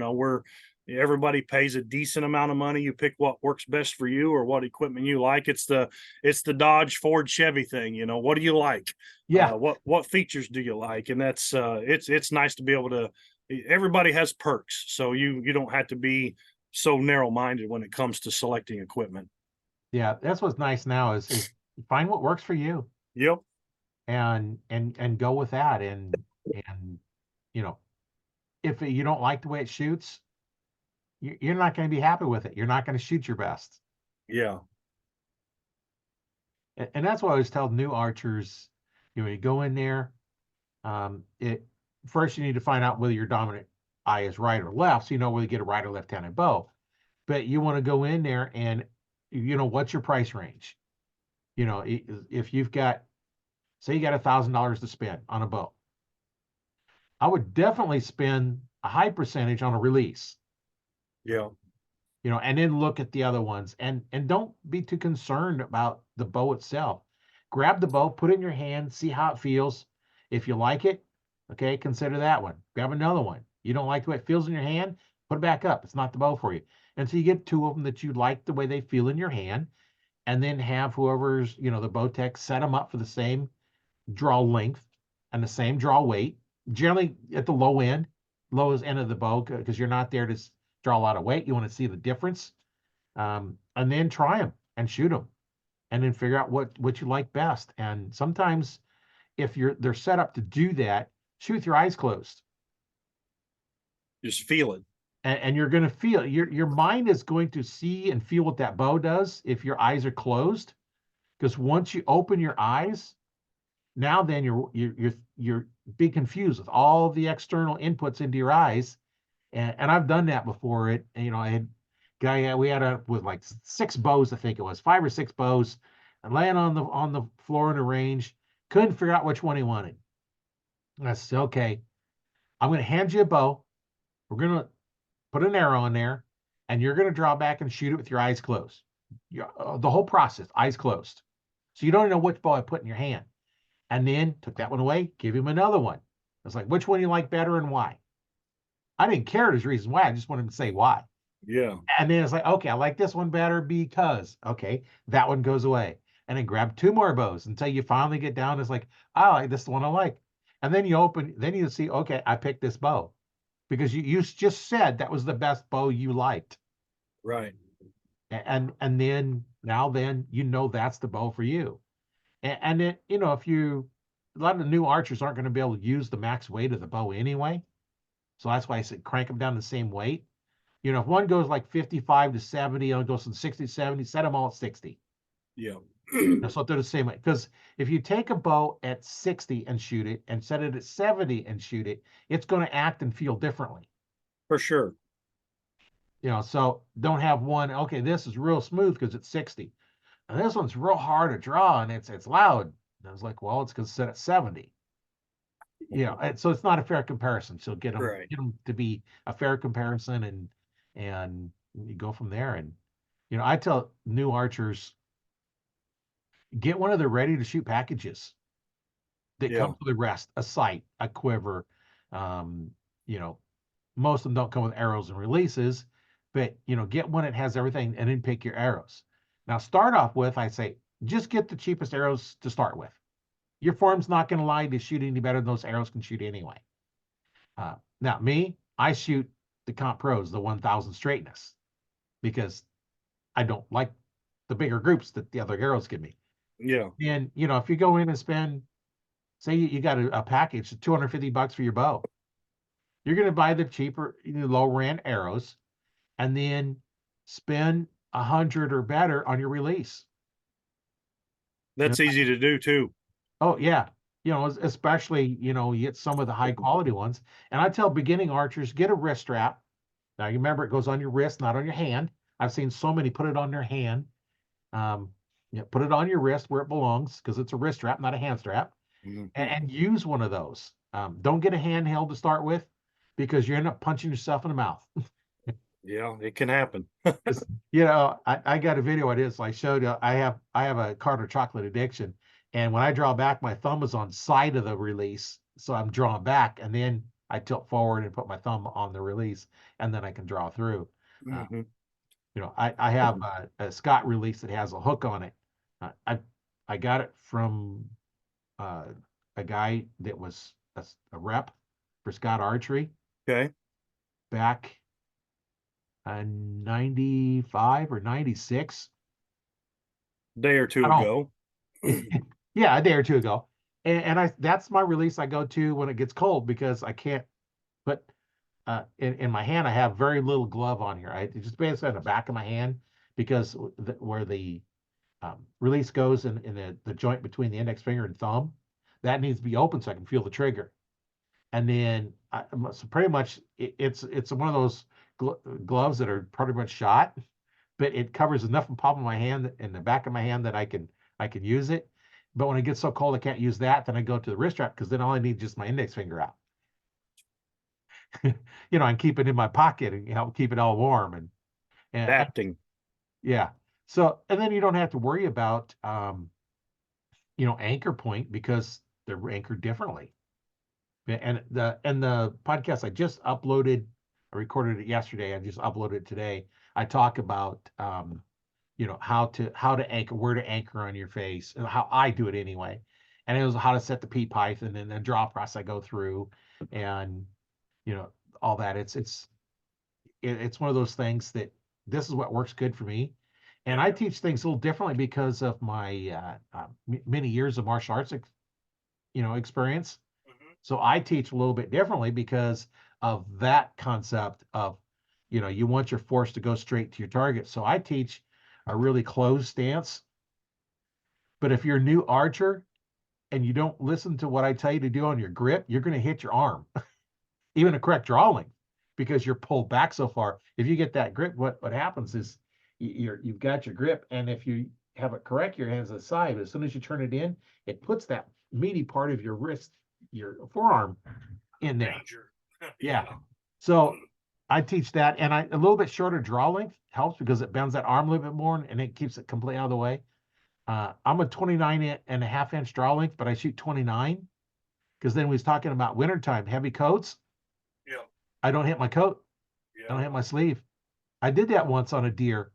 Everybody pays a decent amount of money. You pick what works best for you or what equipment you like. It's the Dodge, Ford, Chevy thing. What do you like? Yeah. What features do you like? And that's it's nice to be able to. Everybody has perks, so you don't have to be so narrow-minded when it comes to selecting equipment. Yeah, that's what's nice now is find what works for you. Yep. And go with that. And if you don't like the way it shoots, you're not going to be happy with it. You're not going to shoot your best. Yeah. And that's why I always tell new archers, you go in there, first you need to find out whether your dominant eye is right or left, so you know whether you get a right or left-handed bow. But you want to go in there and, what's your price range? If you've got, say you got $1,000 to spend on a bow, I would definitely spend a high percentage on a release. Yeah. And then look at the other ones, and don't be too concerned about the bow itself. Grab the bow, put it in your hand, see how it feels. If you like it, okay, consider that one. Grab another one. You don't like the way it feels in your hand, put it back up. It's not the bow for you. And so you get two of them that you like the way they feel in your hand, and then have whoever's, the bow tech set them up for the same draw length and the same draw weight, generally at the lowest end of the bow, because you're not there to draw a lot of weight. You want to see the difference, and then try them and shoot them, and then figure out what you like best. And sometimes if they're set up to do that, shoot with your eyes closed. Just feel it. And you're going to feel your mind is going to see and feel what that bow does if your eyes are closed. Because once you open your eyes, now then you're being confused with all the external inputs into your eyes. And I've done that before. I had we had with like 6 bows, I think it was 5 or 6 bows, and laying on the floor in the range, couldn't figure out which one he wanted. And I said, okay, I'm going to hand you a bow. We're going to put an arrow in there, and you're going to draw back and shoot it with your eyes closed. The whole process, eyes closed. So you don't know which bow I put in your hand. And then took that one away, give him another one. I was like, which one you like better and why? I didn't care his reasons why. I just wanted him to say why. Yeah. And then it's like, okay, I like this one better because, okay, that one goes away. And then grab 2 more bows until you finally get down. It's like, I like this one I like. And then you see, okay, I picked this bow because you just said that was the best bow you liked. Right. And then that's the bow for you. And then, if a lot of the new archers aren't going to be able to use the max weight of the bow anyway. So that's why I said crank them down the same weight. If one goes like 55 to 70, and it goes from 60 to 70, set them all at 60. Yeah. So they're the same way. Because if you take a bow at 60 and shoot it and set it at 70 and shoot it, it's going to act and feel differently. For sure. So don't have one, okay, this is real smooth because it's 60. And this one's real hard to draw and it's loud. And I was like, well, it's because it's set at 70. And so it's not a fair comparison. So get them to be a fair comparison, and you go from there. And I tell new archers, get one of the ready to shoot packages that Yeah. come with the rest, a sight, a quiver. Um, you know, most of them don't come with arrows and releases, but get one that has everything and then pick your arrows. Now start off with, I say, just get the cheapest arrows to start with. Your form's not going to lie to shoot any better than those arrows can shoot anyway. Now me, I shoot the Comp Pros, the 1000 straightness, because I don't like the bigger groups that the other arrows give me. Yeah. And if you go in and spend, say you got a package of $250 for your bow, you're going to buy the cheaper, lower end arrows, and then spend 100 or better on your release. That's easy to do too. Oh yeah, especially you get some of the high quality ones. And I tell beginning archers, get a wrist strap. Now you remember it goes on your wrist, not on your hand. I've seen so many put it on their hand. Put it on your wrist where it belongs, because it's a wrist strap, not a hand strap, and use one of those. Don't get a handheld to start with, because you end up punching yourself in the mouth. Yeah, it can happen. I got a video of this. I showed you. I have a Carter chocolate addiction, and when I draw back, my thumb is on side of the release, so I'm drawing back, and then I tilt forward and put my thumb on the release, and then I can draw through. I have a Scott release that has a hook on it. I got it from a guy that was a rep for Scott Archery. Okay. Back 95 or 96. Day or two ago. Yeah, a day or two ago. And that's my release I go to when it gets cold, because I can't put in my hand. I have very little glove on here. It just basically on the back of my hand, because where the release goes in the joint between the index finger and thumb, that needs to be open so I can feel the trigger. And then so pretty much it's one of those gloves that are pretty much shot, but it covers enough of the palm of my hand and the back of my hand that I can use it. But when it gets so cold I can't use that, then I go to the wrist strap, because then all I need is just my index finger out. And keep it in my pocket and help keep it all warm and Adapting. Yeah. So, and then you don't have to worry about anchor point, because they're anchored differently. And the podcast I just uploaded, I recorded it yesterday, I just uploaded it today. I talk about how to anchor, where to anchor on your face, and how I do it anyway. And it was how to set the P python and the draw process I go through, and all that. It's one of those things that this is what works good for me. And I teach things a little differently because of my many years of martial arts experience. So I teach a little bit differently because of that concept of, you want your force to go straight to your target. So I teach a really closed stance. But if you're a new archer and you don't listen to what I tell you to do on your grip, you're going to hit your arm, even a correct draw length, because you're pulled back so far. If you get that grip, what happens is you've got your grip, and if you have it correct, your hands to the side, but as soon as you turn it in, it puts that meaty part of your wrist, your forearm, in there. Yeah. So I teach that, and a little bit shorter draw length helps, because it bends that arm a little bit more and it keeps it completely out of the way. I'm a 29.5-inch draw length, but I shoot 29, because then we was talking about wintertime, heavy coats. Yeah. I don't hit my coat. Yeah. I don't hit my sleeve. I did that once on a deer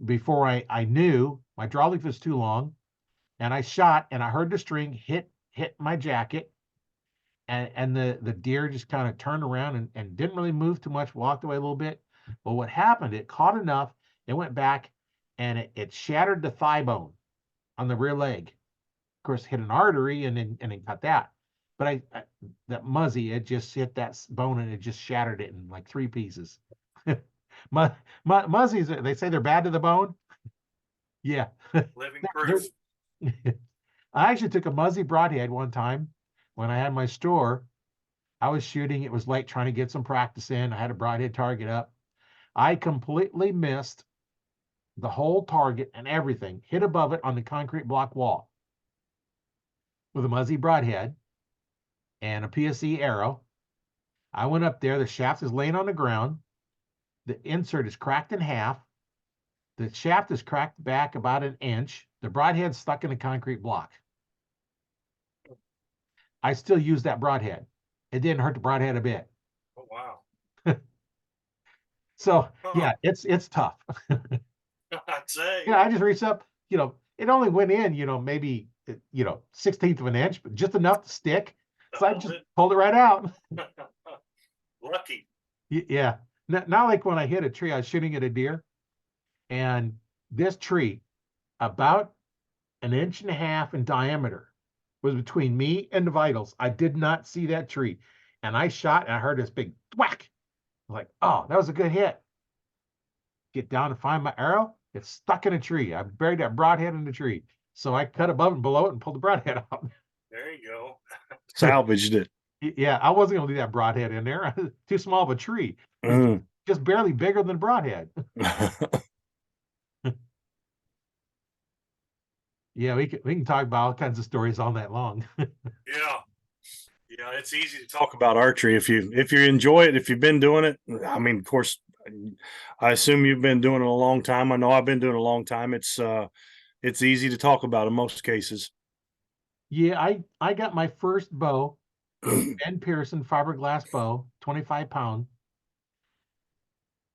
before I knew my draw length was too long, and I shot, and I heard the string hit my jacket, and the deer just kind of turned around and didn't really move too much, walked away a little bit. But what happened, it caught enough, it went back, and it shattered the thigh bone on the rear leg. Of course, hit an artery and then cut that. But that muzzy, it just hit that bone and it just shattered it in like 3 pieces. Muzzies, they say they're bad to the bone. Yeah. Living proof. I actually took a muzzy broadhead one time when I had my store. I was shooting. It was late, trying to get some practice in. I had a broadhead target up. I completely missed the whole target and everything, hit above it on the concrete block wall with a muzzy broadhead and a PSE arrow. I went up there. The shaft is laying on the ground. The insert is cracked in half. The shaft is cracked back about 1 inch. The broadhead stuck in a concrete block. I still use that broadhead. It didn't hurt the broadhead a bit. Oh, wow. So yeah, it's tough. I'd say. Yeah, I just reached up, it only went in, maybe 16th of an inch, but just enough to stick. So I just pulled it right out. Lucky. Yeah. Not like when I hit a tree, I was shooting at a deer, and this tree, about 1.5 inches in diameter, was between me and the vitals. I did not see that tree. And I shot and I heard this big thwack. I was like, oh, that was a good hit. Get down to find my arrow. It's stuck in a tree. I buried that broadhead in the tree. So I cut above and below it and pulled the broadhead out. There you go. Salvaged it. Yeah, I wasn't going to leave that broadhead in there. Too small of a tree. Just barely bigger than broadhead. Yeah, we can talk about all kinds of stories all night long. Yeah. Yeah, it's easy to talk about archery if you enjoy it, if you've been doing it. I mean, of course, I assume you've been doing it a long time. I know I've been doing it a long time. It's easy to talk about in most cases. Yeah, I got my first bow, Ben Pearson fiberglass bow, 25-pound.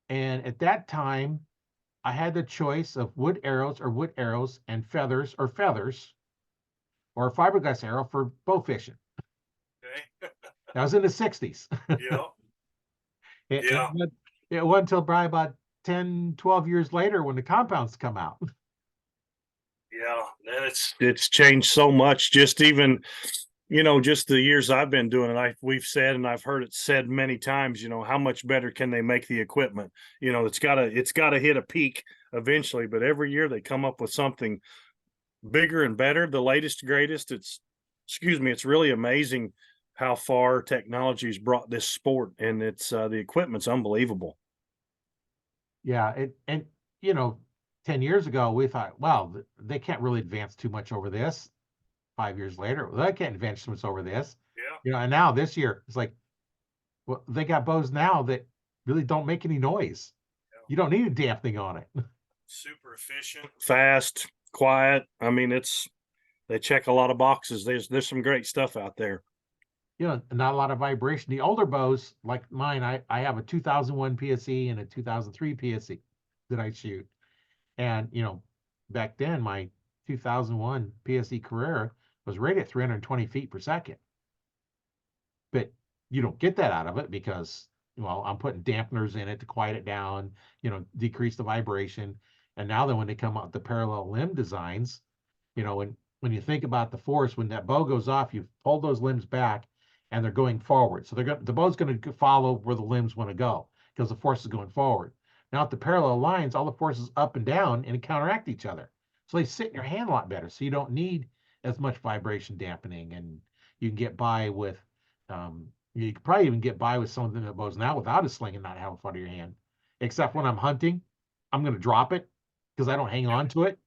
And at that time, I had the choice of wood arrows and feathers or a fiberglass arrow for bow fishing. Okay. That was in the 60s. Yeah. It wasn't until probably about 10, 12 years later when the compounds come out. Yeah, and it's changed so much. Just even, just the years I've been doing it, we've said, and I've heard it said many times, how much better can they make the equipment? It's gotta hit a peak eventually, but every year they come up with something bigger and better, the latest, greatest. It's really amazing how far technology's brought this sport, and it's the equipment's unbelievable. Yeah, 10 years ago we thought, well, they can't really advance too much over this. 5 years later, well, they can't advance too much over this. Yeah. And now this year it's like, well, they got bows now that really don't make any noise. Yeah. You don't need a dampening on it. Super efficient, fast, quiet. I mean, they check a lot of boxes. There's some great stuff out there. Not a lot of vibration. The older bows like mine, I have a 2001 PSE and a 2003 PSE that I shoot. And, back then my 2001 PSE Carrera was rated at 320 feet per second. But you don't get that out of it because, well, I'm putting dampeners in it to quiet it down, decrease the vibration. And now that when they come out with the parallel limb designs, when you think about the force, when that bow goes off, you pull those limbs back and they're going forward. So the bow's going to follow where the limbs want to go because the force is going forward. Now at the parallel lines, all the forces up and down and counteract each other. So they sit in your hand a lot better. So you don't need as much vibration dampening, and you can get by with, you could probably even get by with something that bows now without a sling and not have it in front of your hand. Except when I'm hunting, I'm going to drop it because I don't hang on to it.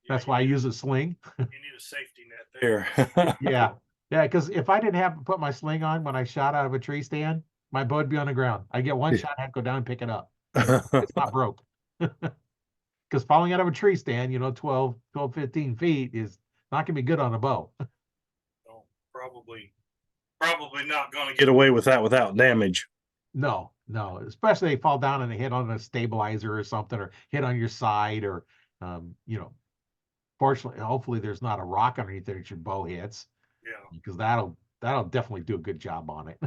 That's why I use a sling. You need a safety net there. Yeah. Yeah, because if I didn't have to put my sling on when I shot out of a tree stand, my bow would be on the ground. I get one shot, I'd go down and pick it up. It's not broke. Because falling out of a tree stand, 12, 15 feet is not going to be good on a bow. No, probably not going to get away with that without damage. No, especially if they fall down and they hit on a stabilizer or something, or hit on your side, or, fortunately, hopefully there's not a rock underneath there that your bow hits. Yeah. Because that'll definitely do a good job on it.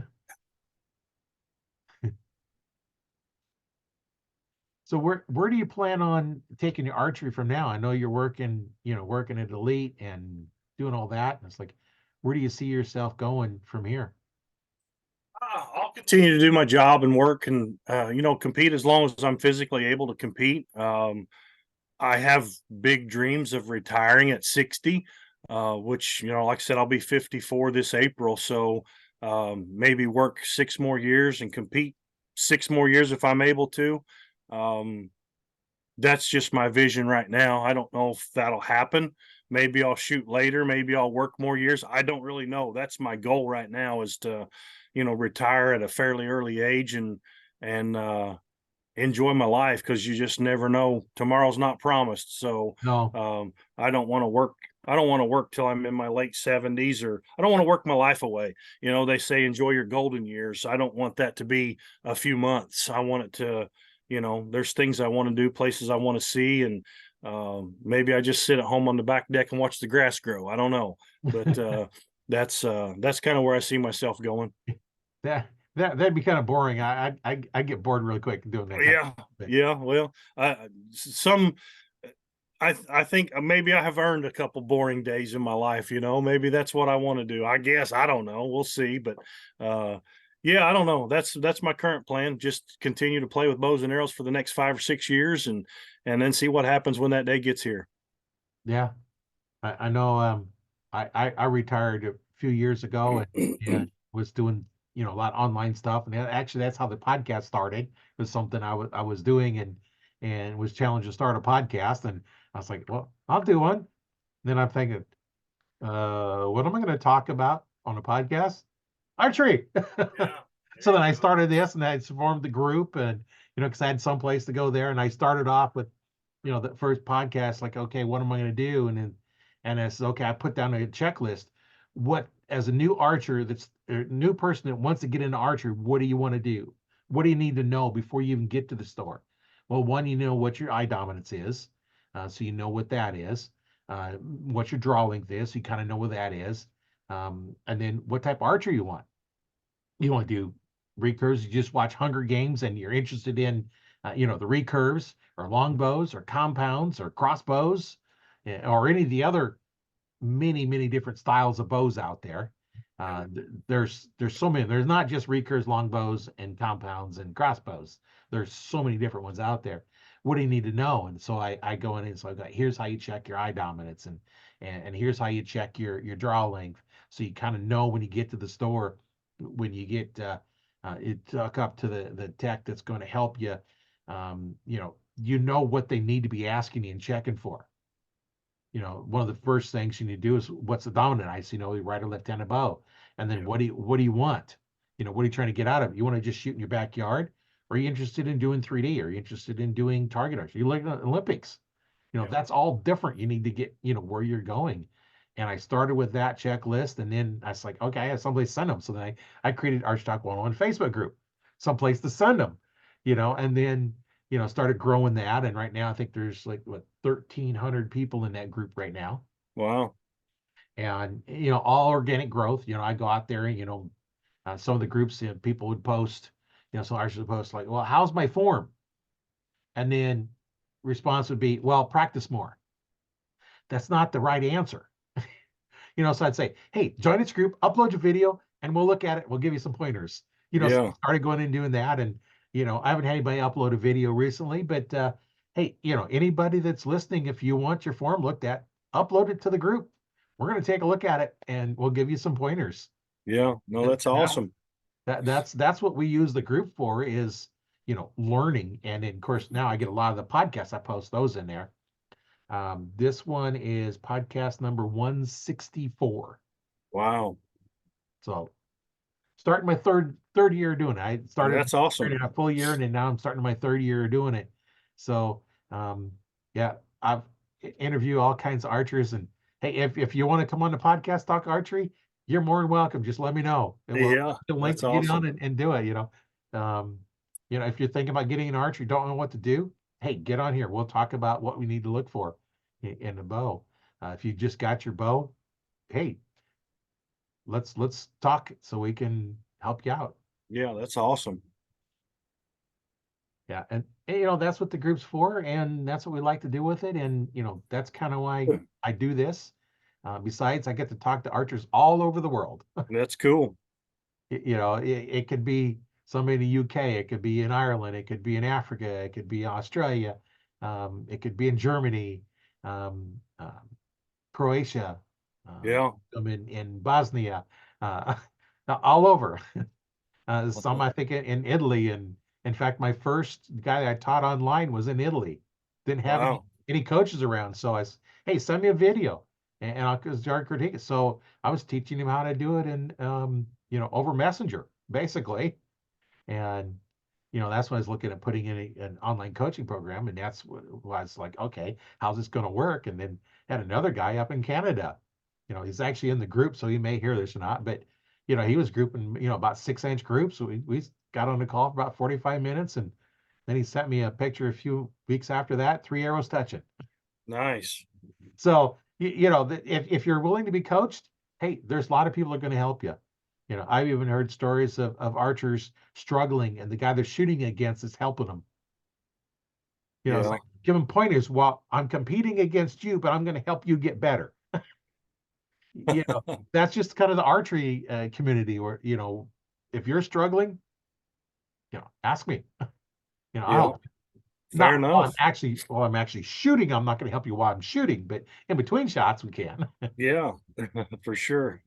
So where do you plan on taking your archery from now? I know you're working at Elite and doing all that. And it's like, where do you see yourself going from here? I'll continue to do my job and work and, compete as long as I'm physically able to compete. I have big dreams of retiring at 60, which, like I said, I'll be 54 this April. So maybe work 6 more years and compete 6 more years if I'm able to. That's just my vision right now. I don't know if that'll happen. Maybe I'll shoot later. Maybe I'll work more years. I don't really know. That's my goal right now, is to, retire at a fairly early age and enjoy my life, because you just never know. Tomorrow's not promised. So No. I don't want to work. I don't want to work till I'm in my late 70s, or I don't want to work my life away. They say enjoy your golden years. I don't want that to be a few months. I want it to, there's things I want to do, places I want to see, and maybe I just sit at home on the back deck and watch the grass grow. I don't know, but that's kind of where I see myself going. That'd be kind of boring. I get bored really quick doing that kind Yeah, of thing. yeah. Well, some I think maybe I have earned a couple boring days in my life. Maybe that's what I want to do. I guess I don't know. We'll see. But yeah, I don't know. That's my current plan. Just continue to play with bows and arrows for the next 5 or 6 years, and then see what happens when that day gets here. Yeah, I know. I retired a few years ago and was doing a lot of online stuff, and actually that's how the podcast started. It was something I was doing and was challenged to start a podcast, and I was like, well, I'll do one. Then I'm thinking, what am I going to talk about on a podcast? Archery. Yeah. So There then you I go. started this, and I formed the group, and because I had some place to go there, and I started off with the first podcast, like, okay, what am I going to do? And I said, okay, I put down a checklist. What, as a new archer, that's a new person that wants to get into archery, what do you want to do? What do you need to know before you even get to the store? Well, one, you know what your eye dominance is, so you know what that is. What your draw length is, so you kind of know what that is. And then what type of archer you want. You want to do recurves, you just watch Hunger Games and you're interested in the recurves or longbows or compounds or crossbows, or any of the other many different styles of bows out there. There's so many. There's not just recurves, longbows, and compounds and crossbows. There's so many different ones out there. What do you need to know? And so I go in, and so I got, here's how you check your eye dominance, and here's how you check your draw length, so you kind of know when you get to the store, when you get it tuck up to the tech that's going to help you. You know what they need to be asking you and checking for. One of the first things you need to do is, what's the dominant ice? Right or left-handed bow. And then Yeah. what do you want? What are you trying to get out of it? You want to just shoot in your backyard? Or are you interested in doing 3D? Are you interested in doing target archery? You like the Olympics? Yeah. That's all different. You need to get, where you're going. And I started with that checklist, and then I was like, okay, I have someplace to send them. So then I created Archery Talk 101 Facebook group, someplace to send them, and then started growing that. And right now, I think there's like, what, 1,300 people in that group right now. Wow. And, all organic growth. I go out there, and, some of the groups, people would post, so I should post like, well, how's my form? And then response would be, well, practice more. That's not the right answer. So I'd say, hey, join this group, upload your video, and we'll look at it. We'll give you some pointers. So Yeah. I started going and doing that. And, I haven't had anybody upload a video recently, but hey, anybody that's listening, if you want your form looked at, upload it to the group. We're going to take a look at it, and we'll give you some pointers. Yeah. No, And that's awesome. that's what we use the group for, is, learning. And then, of course, now I get a lot of the podcasts. I post those in there. This one is podcast number 164. Wow. So starting my third year doing it. I started That's awesome. in a full year, and then now I'm starting my third year doing it. So yeah, I've interviewed all kinds of archers, and hey, if you want to come on the podcast, talk archery, you're more than welcome. Just let me know. It will Yeah. the link That's to get on awesome. and do it. Um, if you're thinking about getting an archery, don't know what to do, hey, get on here. We'll talk about what we need to look for in the bow. If you just got your bow, hey, let's talk so we can help you out. Yeah. That's awesome. Yeah, and that's what the group's for, and that's what we like to do with it. And that's kind of why I do this. Besides, I get to talk to archers all over the world. That's cool. It could be somebody in the UK, it could be in Ireland, it could be in Africa, it could be Australia, it could be in Germany, um, Croatia, Yeah. in Bosnia, uh, all over. Some, I think, in Italy. And in fact, my first guy I taught online was in Italy. Didn't have Wow. any coaches around. So hey, send me a video, and I'll start critique it. So I was teaching him how to do it in, over Messenger, basically. And that's when I was looking at putting in an online coaching program, and that's what I was like, okay, how's this going to work? And then had another guy up in Canada, he's actually in the group, so he may hear this or not, but he was grouping, about 6-inch groups. So we got on the call for about 45 minutes, and then he sent me a picture a few weeks after that, 3 arrows touching. Nice. So, if you're willing to be coached, hey, there's a lot of people that are going to help you. I've even heard stories of archers struggling, and the guy they're shooting against is helping them. It's Yeah. like, give them pointers. Well, I'm competing against you, but I'm going to help you get better. That's just kind of the archery community where, if you're struggling, ask me. I'll Yeah. help. Fair Not enough. while I'm actually shooting. I'm not going to help you while I'm shooting, but in between shots, we can. Yeah, for sure.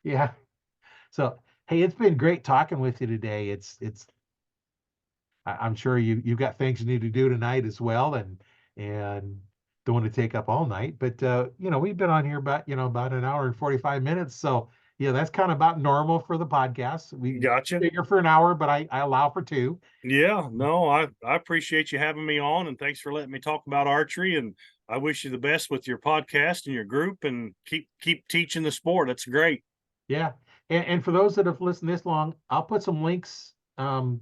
Yeah. So, hey, it's been great talking with you today. I'm sure you've got things you need to do tonight as well, and don't want to take up all night. But we've been on here about an hour and 45 minutes. So yeah, that's kind of about normal for the podcast. We Gotcha. figure for an hour, but I allow for 2. Yeah, no, I appreciate you having me on, and thanks for letting me talk about archery. And I wish you the best with your podcast and your group, and keep teaching the sport. That's great. Yeah. And for those that have listened this long, I'll put some links to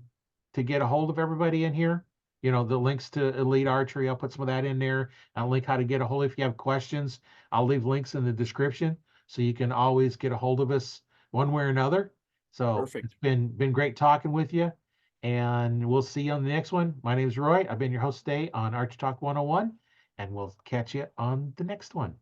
get a hold of everybody in here. The links to Elite Archery, I'll put some of that in there. I'll link how to get a hold if you have questions. I'll leave links in the description so you can always get a hold of us one way or another. So Perfect. it's been great talking with you. And we'll see you on the next one. My name is Roy. I've been your host today on Archery Talk 101, and we'll catch you on the next one.